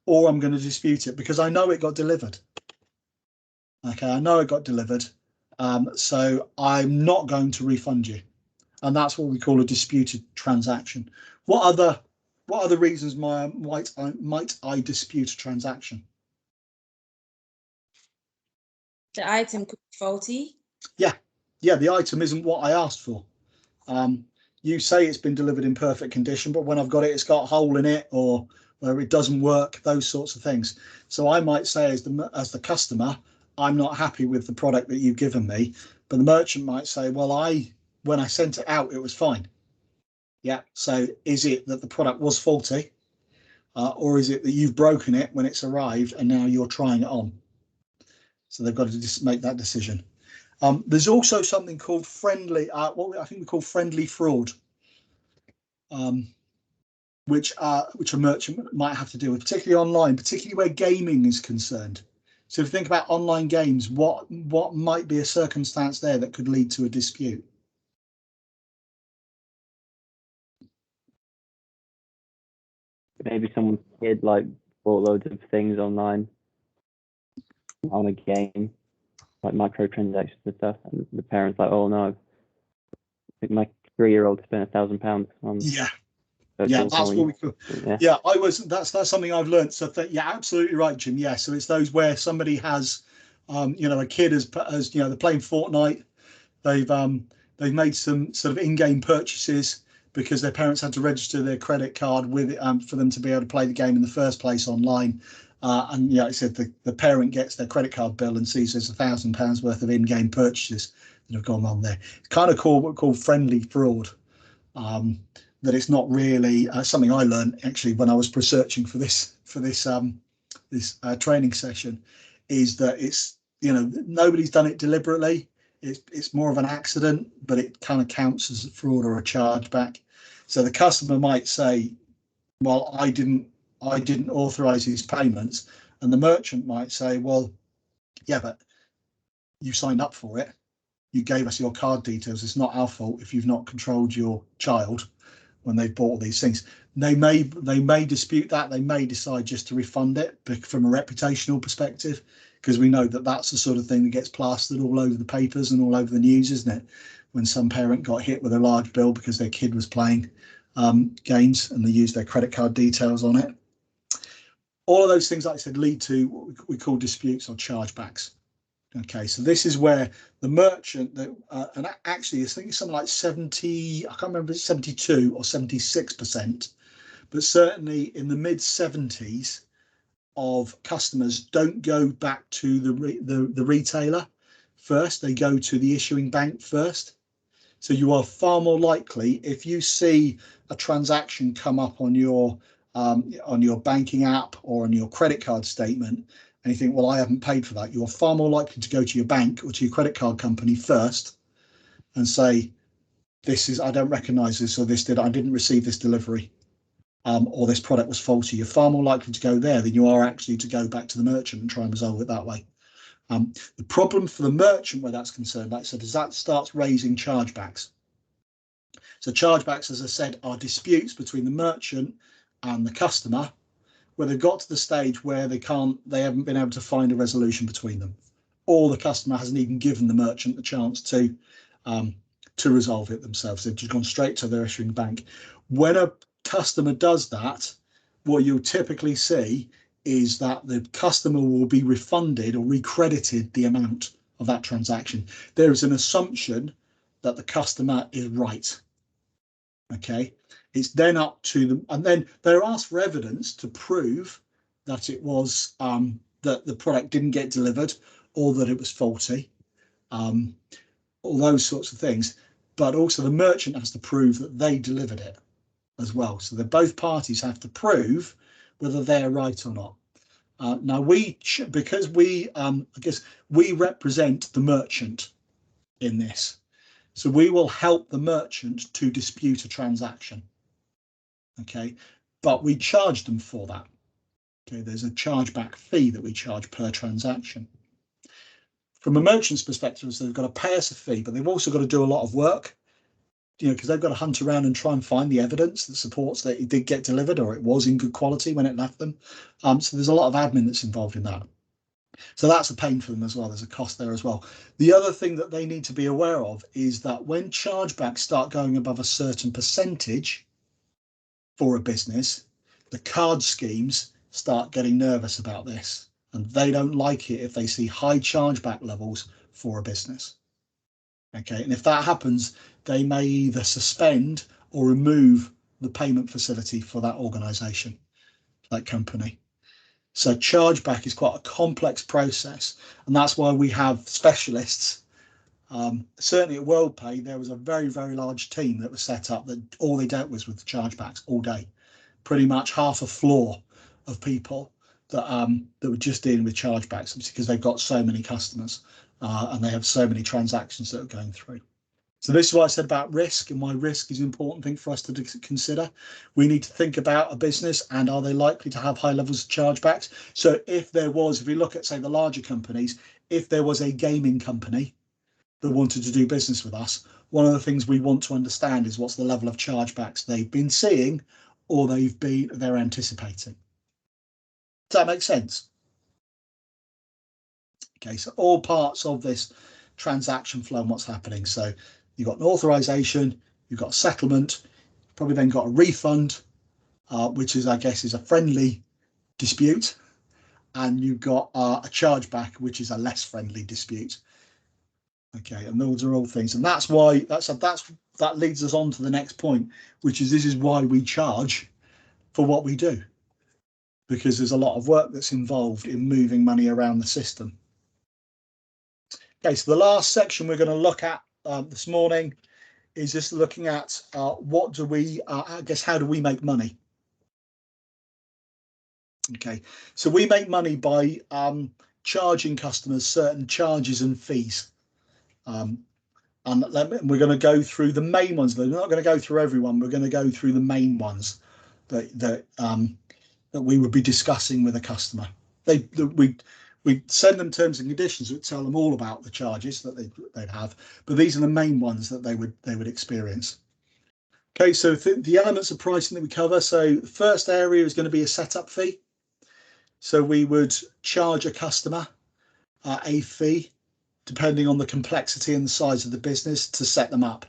Speaker 1: or I'm going to dispute it because I know it got delivered. Okay, I know it got delivered, so I'm not going to refund you, and that's what we call a disputed transaction. What other reasons might I dispute a transaction?
Speaker 6: The item could be faulty.
Speaker 1: Yeah, the item isn't what I asked for. You say it's been delivered in perfect condition, but when I've got it, it's got a hole in it or where it doesn't work, those sorts of things. So I might say as the customer, I'm not happy with the product that you've given me, but the merchant might say, well, when I sent it out, it was fine. Yeah, so is it that the product was faulty or is it that you've broken it when it's arrived and now you're trying it on? So they've got to just make that decision. There's also something called friendly, what I think we call friendly fraud, which a merchant might have to deal with, particularly online, particularly where gaming is concerned. So if you think about online games, what might be a circumstance there that could lead to a dispute?
Speaker 3: Maybe someone's kid like bought loads of things online on a game, like microtransactions and stuff, and the parents like, oh no, I think my 3-year-old spent £1,000 on.
Speaker 1: Yeah, that's what we call. Yeah, that's something I've learned. So yeah, absolutely right, Jim. Yeah, so it's those where somebody has, you know, a kid has you know, they're playing Fortnite, they've made some sort of in-game purchases because their parents had to register their credit card with it for them to be able to play the game in the first place online. And yeah, I said the parent gets their credit card bill and sees there's £1,000 worth of in-game purchases that have gone on there. It's kind of called friendly fraud. That it's not really something I learned actually when I was researching for this training session, is that it's, you know, nobody's done it deliberately. It's more of an accident, but it kind of counts as a fraud or a chargeback. So the customer might say, well, I didn't authorize these payments, and the merchant might say, well, yeah, but you signed up for it, you gave us your card details, it's not our fault if you've not controlled your child when they've bought these things. They may dispute that. They may decide just to refund it from a reputational perspective, because we know that that's the sort of thing that gets plastered all over the papers and all over the news, isn't it? When some parent got hit with a large bill because their kid was playing games and they used their credit card details on it. All of those things, like I said, lead to what we call disputes or chargebacks. Okay, so this is where the merchant, and actually I think it's something like 70, I can't remember if it's 72 or 76%, but certainly in the mid 70s of customers don't go back to the retailer first, they go to the issuing bank first. So you are far more likely, if you see a transaction come up on your banking app or on your credit card statement, and you think, well, I haven't paid for that, you're far more likely to go to your bank or to your credit card company first and say, I don't recognise this, or I didn't receive this delivery, or this product was faulty. You're far more likely to go there than you are actually to go back to the merchant and try and resolve it that way. The problem for the merchant where that's concerned, like I said, is that starts raising chargebacks. So chargebacks, as I said, are disputes between the merchant and the customer, where they've got to the stage where they haven't been able to find a resolution between them, or the customer hasn't even given the merchant the chance to resolve it themselves. They've just gone straight to their issuing bank. When a customer does that, what you'll typically see is that the customer will be refunded or recredited the amount of that transaction. There is an assumption that the customer is right. Okay, it's then up to them, and then they're asked for evidence to prove that it was that the product didn't get delivered or that it was faulty, all those sorts of things. But also the merchant has to prove that they delivered it as well. So that both parties have to prove whether they're right or not. Now because we I guess we represent the merchant in this, so we will help the merchant to dispute a transaction. Okay, but we charge them for that. Okay, there's a chargeback fee that we charge per transaction. From a merchant's perspective, so they've got to pay us a fee, but they've also got to do a lot of work, you know, because they've got to hunt around and try and find the evidence that supports that it did get delivered or it was in good quality when it left them. So there's a lot of admin that's involved in that. So that's a pain for them as well. There's a cost there as well. The other thing that they need to be aware of is that when chargebacks start going above a certain percentage for a business, the card schemes start getting nervous about this, and they don't like it if they see high chargeback levels for a business. Okay, and if that happens, they may either suspend or remove the payment facility for that organisation, that company. So chargeback is quite a complex process, and that's why we have specialists. Certainly at WorldPay, there was a very, very large team that was set up that all they dealt with chargebacks all day. Pretty much half a floor of people that were just dealing with chargebacks, because they've got so many customers and they have so many transactions that are going through. So this is what I said about risk, and why risk is an important thing for us to consider. We need to think about a business and are they likely to have high levels of chargebacks. So if we look at, say, the larger companies, if there was a gaming company that wanted to do business with us, one of the things we want to understand is what's the level of chargebacks they've been seeing or they're anticipating. Does that make sense? Okay, so all parts of this transaction flow and what's happening. So you've got an authorization, you've got a settlement, probably then got a refund, which is, I guess, is a friendly dispute, and you've got a chargeback, which is a less friendly dispute. Okay, and those are all things, and that's why that leads us on to the next point, which is this is why we charge for what we do. because there's a lot of work that's involved in moving money around the system. Okay, so the last section we're going to look at this morning is just looking at what do we, I guess, how do we make money? Okay, so we make money by charging customers certain charges and fees. And we're going to go through the main ones. We're not going to go through everyone. We're going to go through the main ones that we would be discussing with a customer. We send them terms and conditions that tell them all about the charges that they'd have, but these are the main ones that they would experience. Okay, so the elements of pricing that we cover. So the first area is going to be a setup fee. So we would charge a customer a fee depending on the complexity and the size of the business to set them up.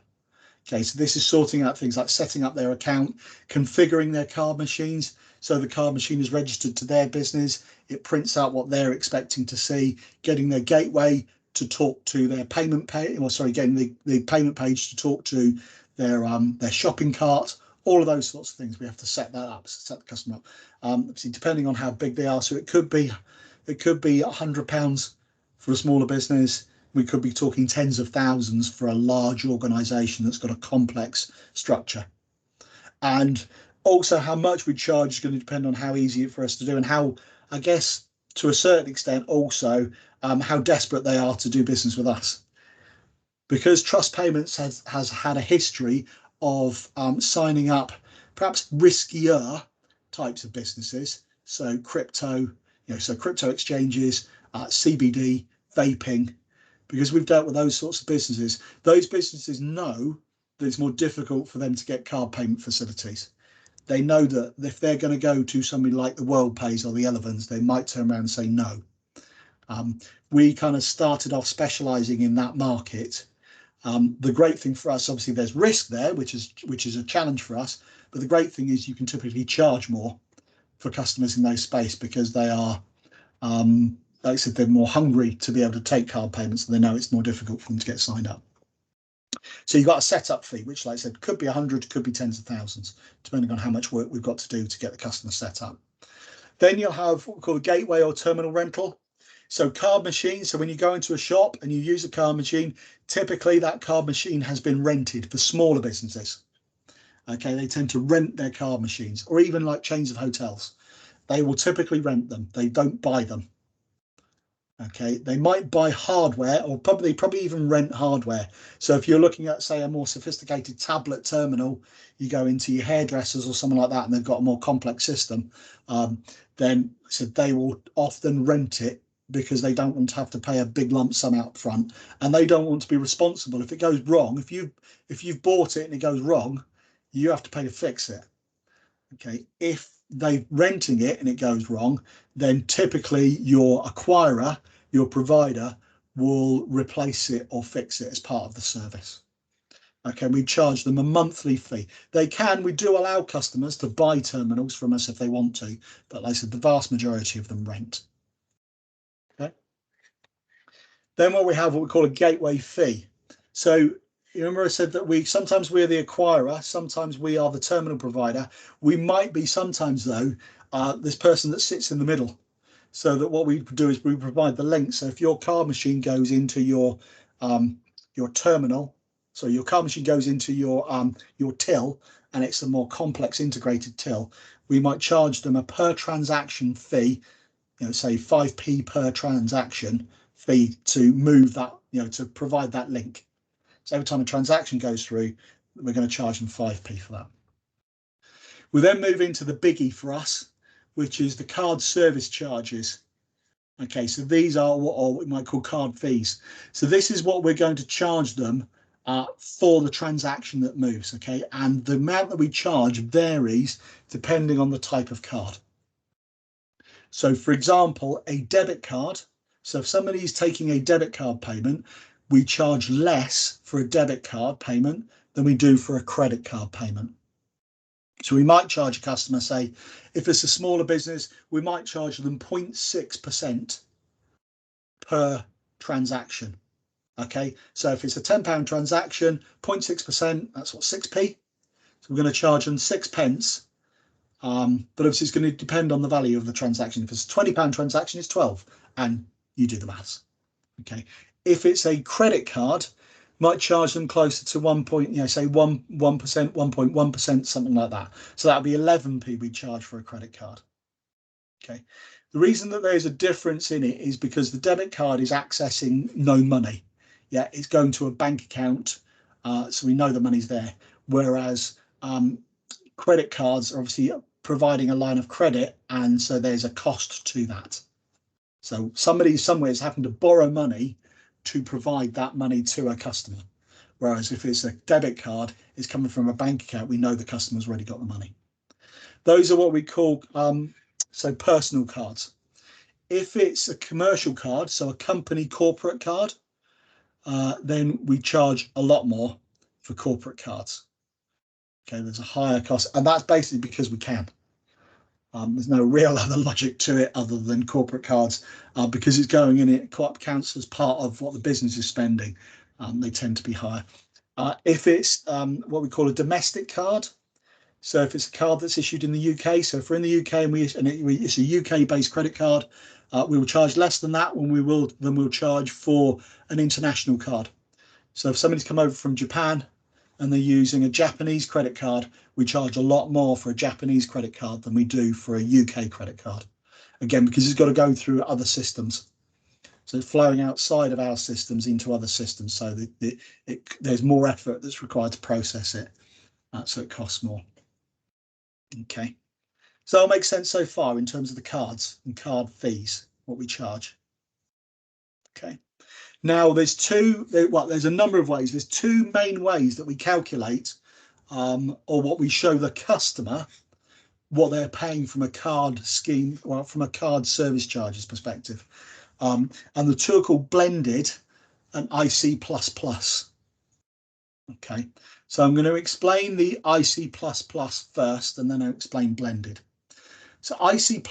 Speaker 1: Okay, so this is sorting out things like setting up their account, configuring their card machines. So the card machine is registered to their business. It prints out what they're expecting to see, getting their gateway to talk to their payment page, or sorry, getting the payment page to talk to their shopping cart, all of those sorts of things. We have to set that up, set the customer up. Obviously, depending on how big they are. So it could be £100 for a smaller business. We could be talking tens of thousands for a large organisation that's got a complex structure. And also how much we charge is going to depend on how easy it for us to do and how, I guess, to a certain extent, also how desperate they are to do business with us. Because Trust Payments has had a history of signing up perhaps riskier types of businesses. So crypto, so crypto exchanges, CBD, vaping, because we've dealt with those sorts of businesses. Those businesses know that it's more difficult for them to get card payment facilities. They know that if they're going to go to somebody like the WorldPays or the Elevens, they might turn around and say no. We kind of started off specialising in that market. The great thing for us, obviously, there's risk there, which is a challenge for us. But the great thing is you can typically charge more for customers in those space because they are, like I said, they're more hungry to be able to take card payments, and they know it's more difficult for them to get signed up. So you've got a setup fee, which, like I said, could be 100, could be tens of thousands, depending on how much work we've got to do to get the customer set up. Then you'll have what we call a gateway or terminal rental. So card machines. So when you go into a shop and you use a card machine, typically that card machine has been rented for smaller businesses. Okay, they tend to rent their card machines, or even like chains of hotels. They will typically rent them. They don't buy them. Okay, they might buy hardware, or probably even rent hardware. So if you're looking at, say, a more sophisticated tablet terminal, you go into your hairdressers or something like that, and they've got a more complex system, then so they will often rent it because they don't want to have to pay a big lump sum out front, and they don't want to be responsible if it goes wrong. If you've bought it and it goes wrong, you have to pay to fix it. Okay, if they're renting it and it goes wrong, then typically your acquirer, your provider, will replace it or fix it as part of the service. Okay, we charge them a monthly fee. We do allow customers to buy terminals from us if they want to, but like I said, the vast majority of them rent. Okay. Then we have what we call a gateway fee. So you remember I said that sometimes we're the acquirer, sometimes we are the terminal provider. We might be sometimes, though, this person that sits in the middle. So that what we do is we provide the link. So if your card machine goes into your terminal, so your card machine goes into your till, and it's a more complex integrated till, we might charge them a per transaction fee, say 5p per transaction fee to move that, to provide that link. So every time a transaction goes through, we're going to charge them 5p for that. We then move into the biggie for us, which is the card service charges. Okay, so these are what we might call card fees. So this is what we're going to charge them for the transaction that moves. Okay, and the amount that we charge varies depending on the type of card. So, for example, a debit card. So if somebody is taking a debit card payment, we charge less for a debit card payment than we do for a credit card payment. So we might charge a customer, say, if it's a smaller business, we might charge them 0.6% per transaction. Okay, so if it's a £10 transaction, 0.6%, that's what, 6p. So we're going to charge them 6 pence But obviously it's going to depend on the value of the transaction. If it's a £20 transaction, it's 12, and you do the maths. Okay. If it's a credit card, might charge them closer to 1%, say 1%, something like that. So that would be 11p we charge for a credit card. Okay. The reason that there's a difference in it is because the debit card is accessing known money. Yeah, it's going to a bank account, so we know the money's there. Whereas credit cards are obviously providing a line of credit, and so there's a cost to that. So somebody somewhere is having to borrow money to provide that money to a customer. Whereas if it's a debit card, it's coming from a bank account, we know the customer's already got the money. Those are what we call so personal cards. If it's a commercial card, so a company corporate card, then we charge a lot more for corporate cards. Okay, there's a higher cost, and that's basically because we can. There's no real other logic to it other than corporate cards, because it's going in, it counts as part of what the business is spending. They tend to be higher. If it's what we call a domestic card, so if it's a card that's issued in the UK, so if we're in the UK and it's a UK-based credit card, we will charge less than that than we'll charge for an international card. So if somebody's come over from Japan and they're using a Japanese credit card, we charge a lot more for a Japanese credit card than we do for a UK credit card. Again, because it's got to go through other systems. So it's flowing outside of our systems into other systems. So there's more effort that's required to process it. So it costs more. Okay. So it makes sense so far in terms of the cards and card fees, what we charge. Okay. Now there's a number of ways. There's two main ways that we calculate or what we show the customer what they're paying from a card scheme, or from a card service charges perspective. And the two are called blended and IC++. Okay, so I'm going to explain the IC++ first, and then I'll explain blended. So IC++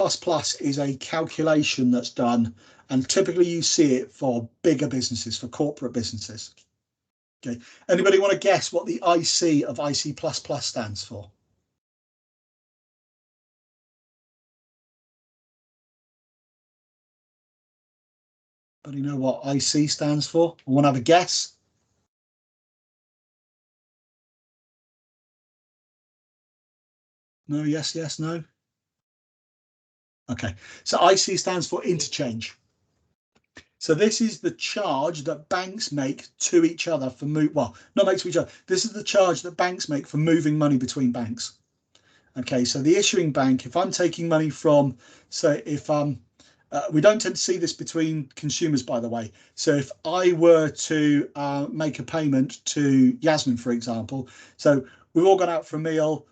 Speaker 1: is a calculation that's done, and typically you see it for bigger businesses, for corporate businesses. Okay, anybody want to guess what the IC of IC++ stands for? Anybody know what IC stands for? I want to have a guess. No, yes, yes, no. Okay, so IC stands for interchange. So this is the charge that banks make to each other for not make to each other. This is the charge that banks make for moving money between banks. Okay, so the issuing bank, if I'm taking money from, so if we don't tend to see this between consumers, by the way. So if I were to make a payment to Yasmin, for example, so we've all gone out for a meal.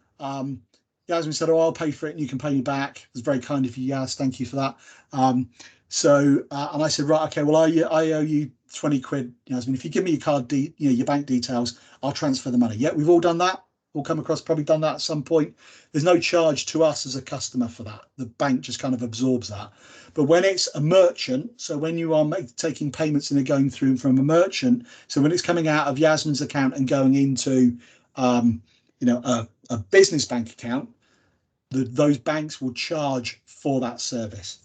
Speaker 1: Yasmin said, "Oh, I'll pay for it and you can pay me back." It was very kind of you, Yas. Thank you for that. And I said, right, okay, well, I owe you 20 quid, Yasmin. If you give me your card, your bank details, I'll transfer the money. Yeah, we've all done that. We'll come across, probably done that at some point. There's no charge to us as a customer for that. The bank just kind of absorbs that. But when it's a merchant, so when you are taking payments and they're going through from a merchant, so when it's coming out of Yasmin's account and going into, a business bank account, those banks will charge for that service.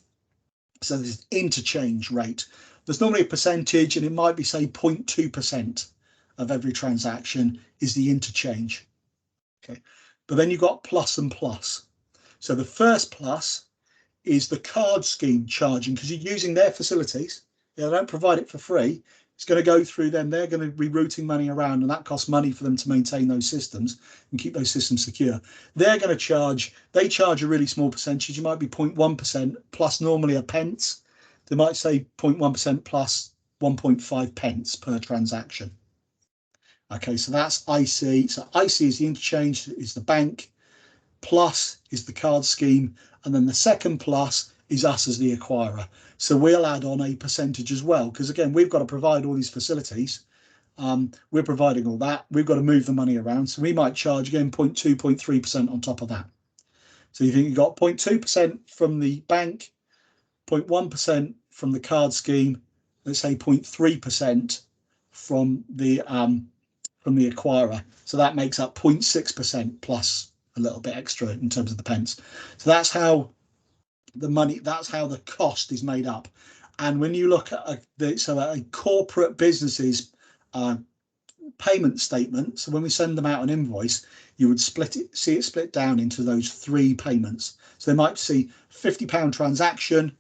Speaker 1: So there's interchange rate. There's normally a percentage, and it might be, say, 0.2% of every transaction is the interchange. Okay, but then you've got plus and plus. So the first plus is the card scheme charging, because you're using their facilities. They don't provide it for free. It's going to go through them. They're going to be routing money around, and that costs money for them to maintain those systems and keep those systems secure. They charge a really small percentage. It might be 0.1% plus normally a pence. They might say 0.1% plus 1.5 pence per transaction. Okay, so that's IC. So IC is the interchange, is the bank. Plus is the card scheme. And then the second plus is us as the acquirer. So we'll add on a percentage as well, because again, we've got to provide all these facilities. We're providing all that. We've got to move the money around. So we might charge again 0.2, 0.3% on top of that. So you think you've got 0.2% from the bank, 0.1% from the card scheme, let's say 0.3% from the acquirer. So that makes up 0.6% plus a little bit extra in terms of the pence. So that's how the money, that's how the cost is made up. And when you look at a corporate business's payment statement, so when we send them out an invoice, you would see it split down into those 3 payments. So they might see £50 transaction,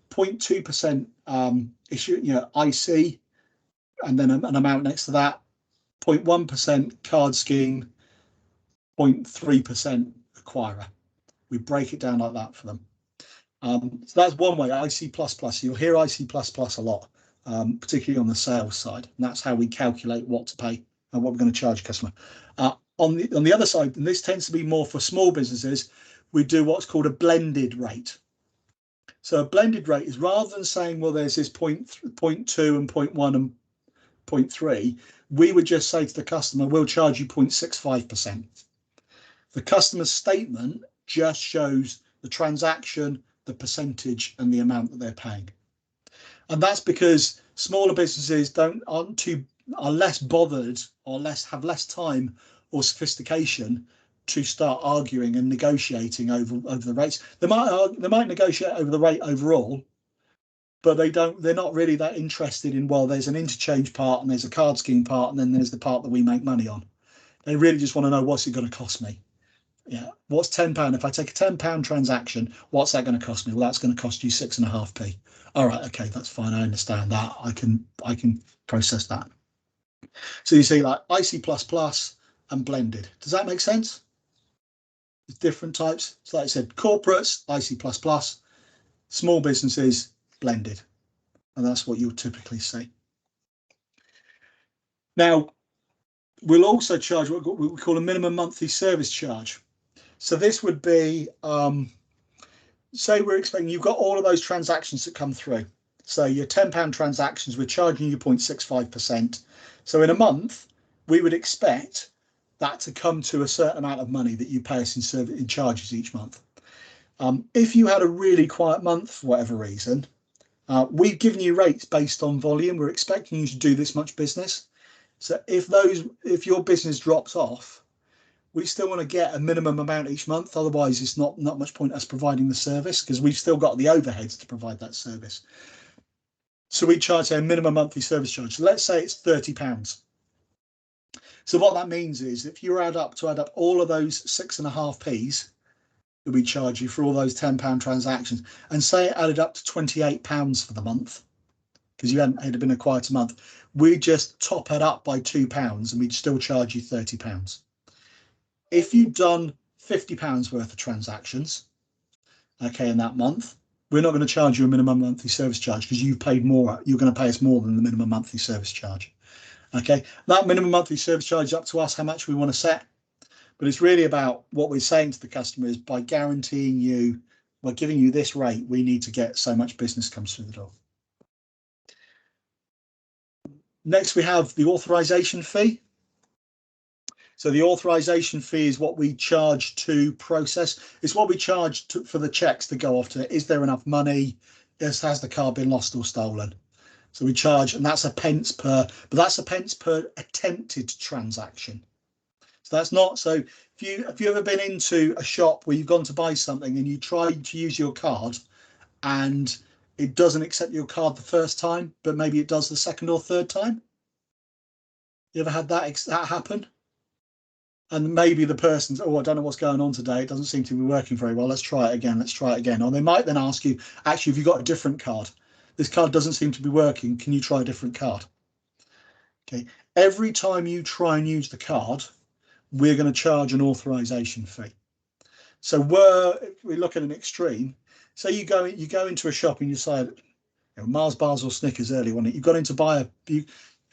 Speaker 1: 0.2% issue, IC, and then an amount next to that, 0.1% card scheme, 0.3% acquirer. We break it down like that for them. So that's one way, IC++. You'll hear IC++ a lot, particularly on the sales side. And that's how we calculate what to pay and what we're going to charge a customer. On the other side, and this tends to be more for small businesses, we do what's called a blended rate. So a blended rate is, rather than saying, well, there's this 0.2 and 0.1 and 0.3, we would just say to the customer, we'll charge you 0.65%. The customer's statement just shows the transaction, the percentage, and the amount that they're paying. And that's because smaller businesses are less bothered or have less time or sophistication to start arguing and negotiating over the rates. They might negotiate over the rate overall, but they're not really that interested in, well, there's an interchange part and there's a card scheme part and then there's the part that we make money on. They really just want to know, what's it going to cost me? Yeah, what's £10? If I take a £10 transaction, what's that going to cost me? Well, that's going to cost you 6.5p. All right, okay, that's fine. I understand that. I can process that. So you see, like IC++ and blended. Does that make sense? Different types. So like I said, corporates, IC++, small businesses, blended. And that's what you'll typically see. Now, we'll also charge what we call a minimum monthly service charge. So this would be, say we're expecting you've got all of those transactions that come through. So your £10 transactions, we're charging you 0.65%. So in a month, we would expect that to come to a certain amount of money that you pay us in charges each month. If you had a really quiet month for whatever reason, we've given you rates based on volume. We're expecting you to do this much business. So if your business drops off, we still want to get a minimum amount each month. Otherwise, it's not much point us providing the service, because we've still got the overheads to provide that service. So we charge a minimum monthly service charge. So let's say it's £30. So what that means is, if you add up all of those 6.5p's that we charge you for all those £10 transactions, and say it added up to £28 for the month, because it had been a quieter month, we just top it up by £2 and we'd still charge you £30. If you've done £50 worth of transactions, okay, in that month, we're not going to charge you a minimum monthly service charge, because you've paid more. You're going to pay us more than the minimum monthly service charge. Okay, that minimum monthly service charge is up to us how much we want to set, but it's really about what we're saying to the customer is, by guaranteeing you, by giving you this rate, we need to get so much business comes through the door. Next, we have the authorization fee. So the authorization fee is what we charge to process. It's what we charge for the checks to go off to. Is there enough money? Has the card been lost or stolen? So we charge, and that's a pence per, but that's a pence per attempted transaction. So that's not, so if you've ever been into a shop where you've gone to buy something and you try to use your card and it doesn't accept your card the first time, but maybe it does the second or third time. You ever had that happen? And maybe the person's, oh, I don't know what's going on today. It doesn't seem to be working very well. Let's try it again. Let's try it again. Or they might then ask you, actually, have you got a different card? This card doesn't seem to be working. Can you try a different card? Okay. Every time you try and use the card, we're going to charge an authorization fee. So we look at an extreme. Say you go into a shop and you say, Mars bars or Snickers early, wasn't it? You've got in to buy you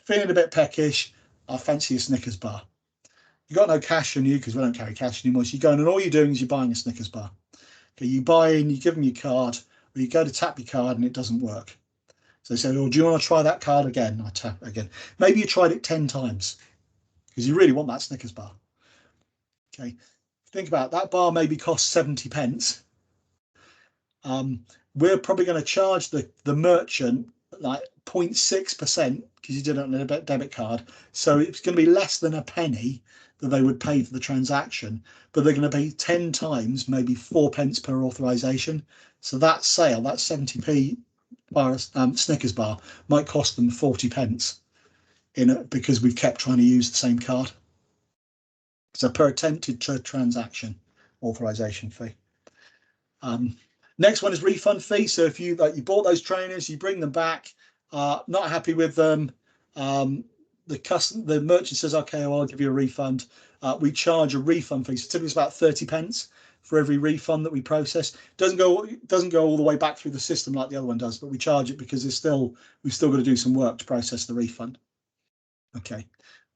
Speaker 1: feeling a bit peckish. I fancy a Snickers bar. You got no cash on you, because we don't carry cash anymore. So you go in and all you're doing is you're buying a Snickers bar. Okay, you buy in, you give them your card, or you go to tap your card and it doesn't work. So they say, oh, do you want to try that card again? I tap again. Maybe you tried it 10 times because you really want that Snickers bar. Okay, think about it. That bar maybe costs 70 pence. We're probably going to charge the merchant like 0.6% because you did it on a debit card. So it's going to be less than a penny that they would pay for the transaction, but they're going to pay 10 times, maybe 4 pence per authorization. So that sale, that 70p bar, Snickers bar, might cost them 40 pence because we've kept trying to use the same card. So per attempted transaction authorization fee. Next one is refund fee. So if you bought those trainers, you bring them back, not happy with them, the merchant says, okay, well, I'll give you a refund. We charge a refund fee. So typically it's about 30 pence for every refund that we process. Doesn't go all the way back through the system like the other one does, but we charge it because we've still got to do some work to process the refund. Okay.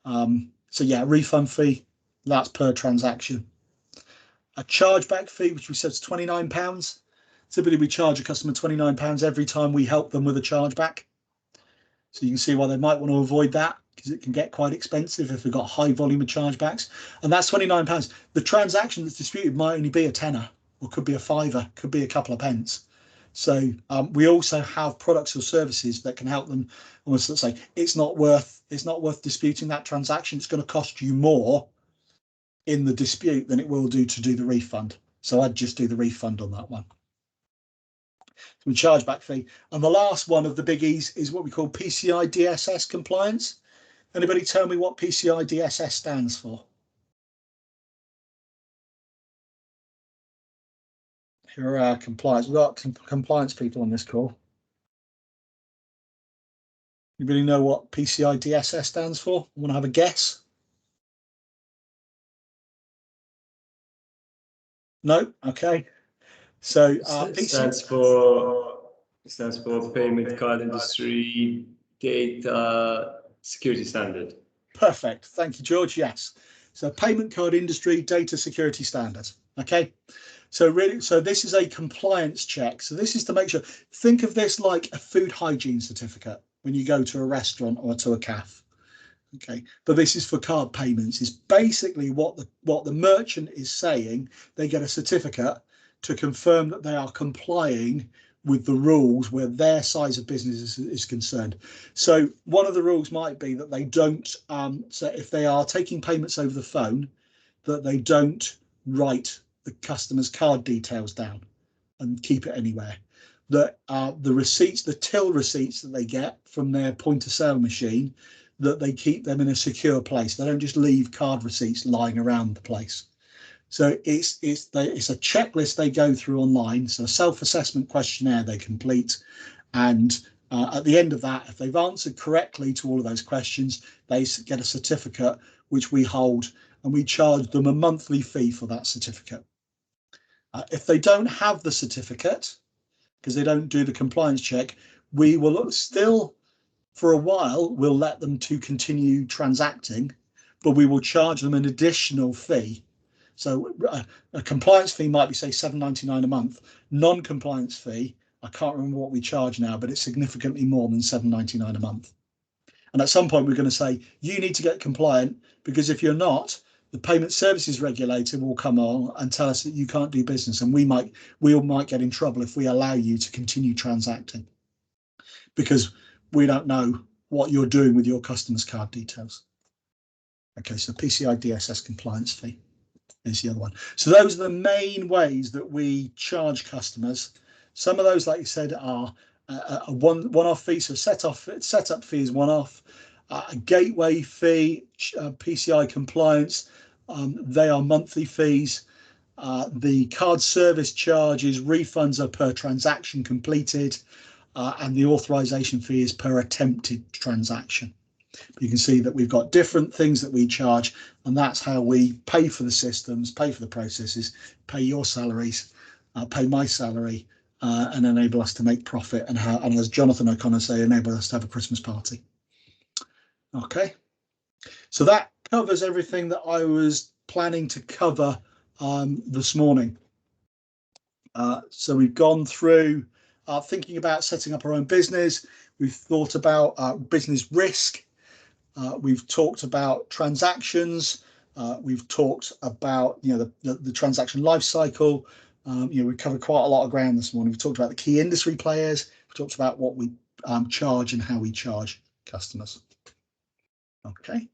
Speaker 1: So yeah, refund fee, that's per transaction. A chargeback fee, which we said is £29. Typically we charge a customer £29 every time we help them with a chargeback. So you can see why they might want to avoid that, because it can get quite expensive if we've got high volume of chargebacks. And that's £29. The transaction that's disputed might only be a tenner, or could be a fiver, could be a couple of pence. So we also have products or services that can help them almost say it's not worth disputing that transaction. It's going to cost you more in the dispute than it will do to do the refund. So I'd just do the refund on that one. So chargeback fee. And the last one of the biggies is what we call PCI DSS compliance. Anybody tell me what PCI DSS stands for? Here are our compliance. We've got compliance people on this call. Anybody know what PCI DSS stands for? Want to have a guess? No? Okay. So
Speaker 5: stands for Payment Card Industry Data Security Standard.
Speaker 1: Perfect. Thank you, George. Yes. So Payment Card Industry Data Security Standard. Okay. So really, so this is a compliance check. So this is to make sure, think of this like a food hygiene certificate when you go to a restaurant or to a cafe. Okay, but this is for card payments. It's basically what the merchant is saying. They get a certificate to confirm that they are complying with the rules where their size of business is concerned. So one of the rules might be that they don't, so if they are taking payments over the phone, that they don't write the customer's card details down and keep it anywhere. That the receipts, the till receipts that they get from their point of sale machine, that they keep them in a secure place. They don't just leave card receipts lying around the place. So it's a checklist they go through online. So a self-assessment questionnaire they complete, and at the end of that, if they've answered correctly to all of those questions, they get a certificate which we hold, and we charge them a monthly fee for that certificate. If they don't have the certificate, because they don't do the compliance check, we will still, for a while, we'll let them to continue transacting, but we will charge them an additional fee. So a compliance fee might be, say, £7.99 a month. Non-compliance fee, I can't remember what we charge now, but it's significantly more than £7.99 a month. And at some point, we're going to say, you need to get compliant, because if you're not, the payment services regulator will come on and tell us that you can't do business, and we all might get in trouble if we allow you to continue transacting, because we don't know what you're doing with your customers' card details. Okay, so PCI DSS compliance fee is the other one. So those are the main ways that we charge customers. Some of those, like you said, are a one-off fee. So setup fee is one-off. A gateway fee, PCI compliance, they are monthly fees. The card service charges, refunds are per transaction completed, and the authorization fee is per attempted transaction. You can see that we've got different things that we charge, and that's how we pay for the systems, pay for the processes, pay your salaries, pay my salary, and enable us to make profit, and as Jonathan O'Connor say, enable us to have a Christmas party. Okay, so that covers everything that I was planning to cover this morning. So we've gone through thinking about setting up our own business. We've thought about business risk. We've talked about transactions. We've talked about the transaction life cycle. We've covered quite a lot of ground this morning. We've talked about the key industry players. We've talked about what we charge and how we charge customers. Okay.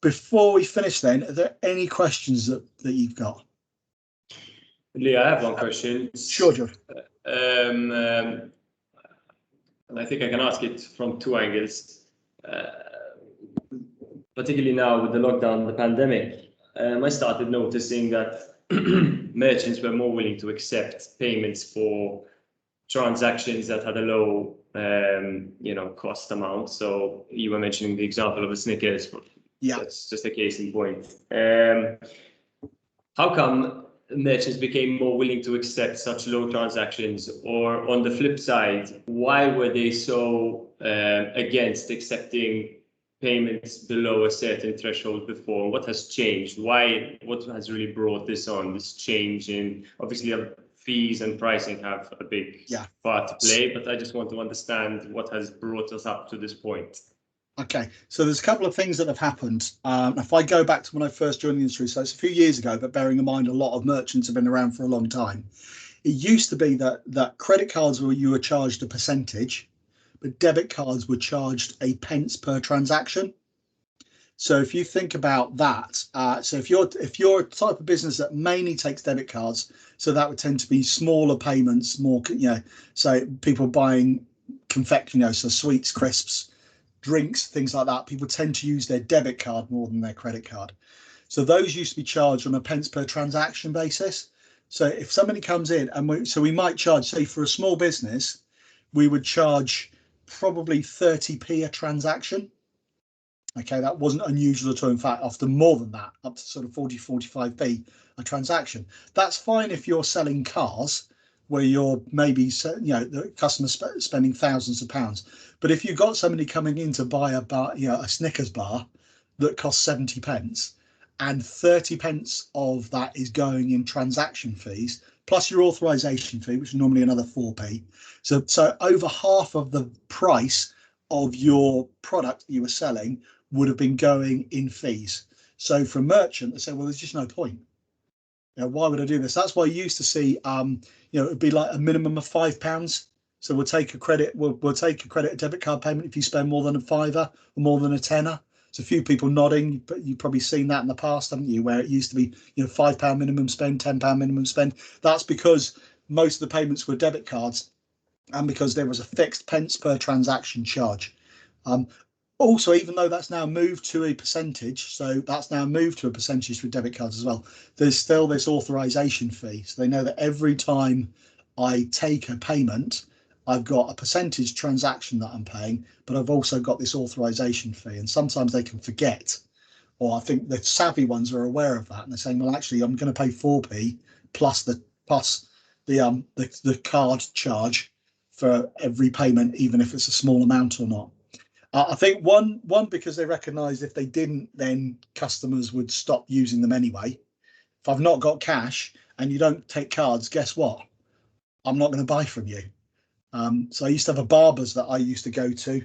Speaker 1: Before we finish then, are there any questions that you've got?
Speaker 10: Lee, I have one question.
Speaker 1: Sure, George.
Speaker 10: And I think I can ask it from two angles. Particularly now with the lockdown, the pandemic, I started noticing that merchants were more willing to accept payments for transactions that had a low, cost amount. So you were mentioning the example of a Snickers.
Speaker 1: Yeah,
Speaker 10: that's just a case in point. How come merchants became more willing to accept such low transactions? Or on the flip side, why were they so against accepting payments below a certain threshold before? What has changed? What has really brought this change in? Obviously, fees and pricing have a big part to play, but I just want to understand what has brought us up to this point.
Speaker 1: Okay, so there's a couple of things that have happened. If I go back to when I first joined the industry, so it's a few years ago, but bearing in mind a lot of merchants have been around for a long time. It used to be that credit cards you were charged a percentage, but debit cards were charged a pence per transaction. So if you think about that, so if you're a type of business that mainly takes debit cards, so that would tend to be smaller payments, more, so people buying confection, so sweets, crisps, drinks, things like that, people tend to use their debit card more than their credit card. So those used to be charged on a pence per transaction basis. So if somebody comes in and we might charge, say for a small business, we would charge probably 30p a transaction. Okay, that wasn't unusual at all. In fact, often more than that, up to sort of 45p a transaction. That's fine if you're selling cars, where you're maybe, the customer spending thousands of pounds. But if you've got somebody coming in to buy a Snickers bar that costs 70 pence, and 30 pence of that is going in transaction fees, plus your authorization fee, which is normally another 4p. So over half of the price of your product that you were selling would have been going in fees. So for a merchant, they say, well, there's just no point. Why would I do this? That's why you used to see, it'd be like a minimum of £5. So we'll take a credit, we'll take a credit, debit card payment if you spend more than a fiver or more than a tenner. So a few people nodding, but you've probably seen that in the past, haven't you? Where it used to be, £5 minimum spend, £10 minimum spend. That's because most of the payments were debit cards, and because there was a fixed pence per transaction charge. Also, even though that's now moved to a percentage, so that's now moved to a percentage with debit cards as well, there's still this authorization fee. So they know that every time I take a payment, I've got a percentage transaction that I'm paying, but I've also got this authorization fee. And sometimes they can forget, or I think the savvy ones are aware of that, and they're saying, well, actually, I'm going to pay 4p plus the card charge for every payment, even if it's a small amount or not. I think one because they recognise if they didn't, then customers would stop using them anyway. If I've not got cash and you don't take cards, guess what? I'm not going to buy from you. So I used to have a barber's that I used to go to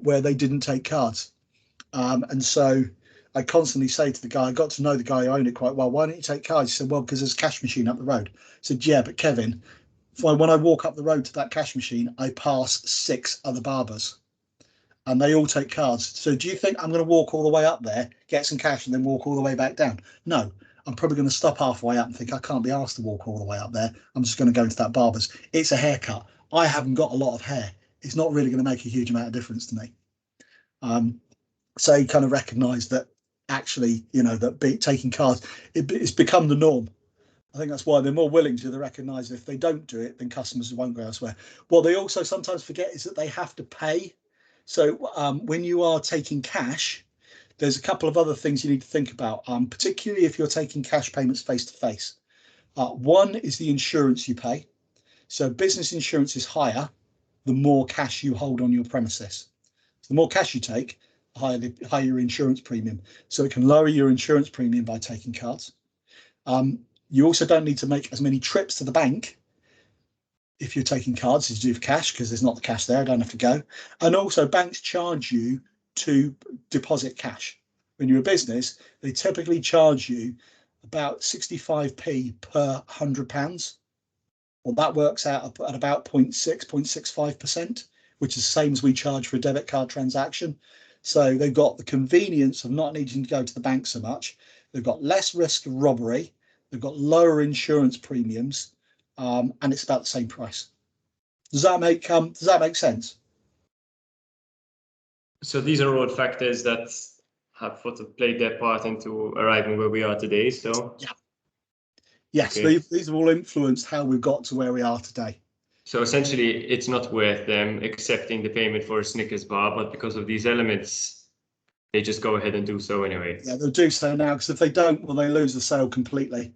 Speaker 1: where they didn't take cards. And so I constantly say to the guy, I got to know the guy who owned it quite well, why don't you take cards? He said, well, because there's a cash machine up the road. I said, yeah, but Kevin, when I walk up the road to that cash machine, I pass 6 other barbers and they all take cards. So do you think I'm going to walk all the way up there, get some cash and then walk all the way back down? No, I'm probably going to stop halfway up and think I can't be asked to walk all the way up there. I'm just going to go into that barber's. It's a haircut. I haven't got a lot of hair. It's not really going to make a huge amount of difference to me. So you kind of recognise that actually, taking cards, it's become the norm. I think that's why they're more willing to recognise if they don't do it, then customers won't go elsewhere. What they also sometimes forget is that they have to pay. So when you are taking cash, there's a couple of other things you need to think about, particularly if you're taking cash payments face to face. One is the insurance you pay. So business insurance is higher the more cash you hold on your premises. So the more cash you take, the higher your insurance premium. So it can lower your insurance premium by taking cards. You also don't need to make as many trips to the bank if you're taking cards as you do for cash, because there's not the cash there, I don't have to go. And also banks charge you to deposit cash. When you're a business, they typically charge you about 65p per £100. Well, that works out at about 0.65%, which is the same as we charge for a debit card transaction. So they've got the convenience of not needing to go to the bank so much. They've got less risk of robbery. They've got lower insurance premiums, and it's about the same price. Does that make sense?
Speaker 10: So these are all factors that have sort of played their part into arriving where we are today. So
Speaker 1: yeah, yes,
Speaker 10: okay.
Speaker 1: these have all influenced how we've got to where we are today.
Speaker 10: So essentially, it's not worth them accepting the payment for a Snickers bar, but because of these elements, they just go ahead and do so anyway.
Speaker 1: Yeah, they'll do so now, because if they don't, well, they lose the sale completely.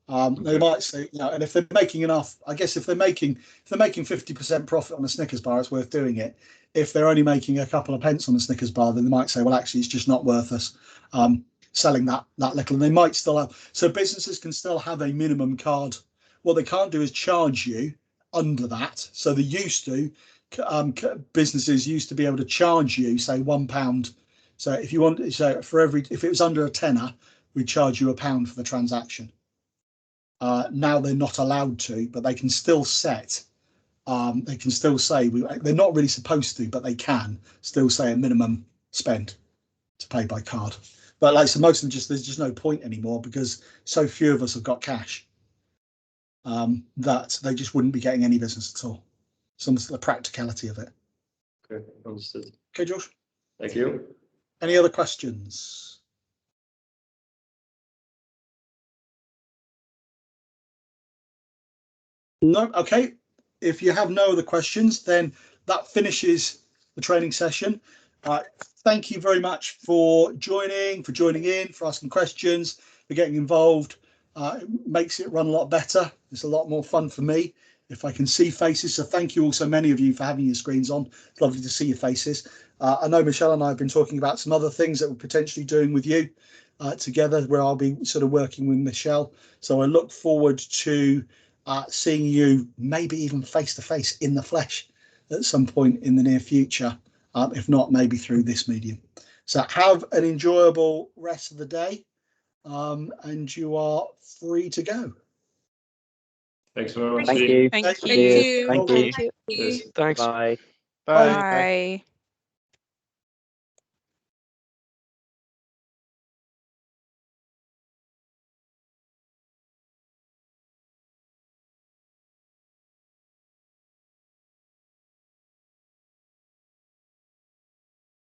Speaker 1: They might say, you know, and if they're making enough, I guess if they're making 50% profit on a Snickers bar, it's worth doing it. If they're only making a couple of pence on a Snickers bar, then they might say, well, actually, it's just not worth us selling that little. And they might still have, so businesses can still have a minimum card. What they can't do is charge you under that. So they used to, businesses used to be able to charge you, say, £1. So if you want, so for every, if it was under a tenner, we'd charge you £1 for the transaction. Now they're not allowed to, but they can still set. They can still say they're not really supposed to, but they can still say a minimum spend to pay by card. But like so, most of them there's just no point anymore because so few of us have got cash that they just wouldn't be getting any business at all. So the practicality of it.
Speaker 10: Okay, understood.
Speaker 1: Okay, Josh.
Speaker 10: Thank you.
Speaker 1: Any other questions? No. Okay. If you have no other questions, then that finishes the training session. Thank you very much for joining in, for asking questions, for getting involved. It makes it run a lot better. It's a lot more fun for me if I can see faces. So thank you all, so many of you, for having your screens on. It's lovely to see your faces. I know Michelle and I have been talking about some other things that we're potentially doing with you together, where I'll be sort of working with Michelle. So I look forward to seeing you maybe even face to face in the flesh at some point in the near future, if not maybe through this medium. So have an enjoyable rest of the day, and you are free to go.
Speaker 10: Thanks very much.
Speaker 3: Thank you.
Speaker 9: Thank
Speaker 3: Cheers.
Speaker 9: you.
Speaker 3: Thank you.
Speaker 2: Thanks.
Speaker 3: Bye.
Speaker 1: Bye.
Speaker 9: Bye.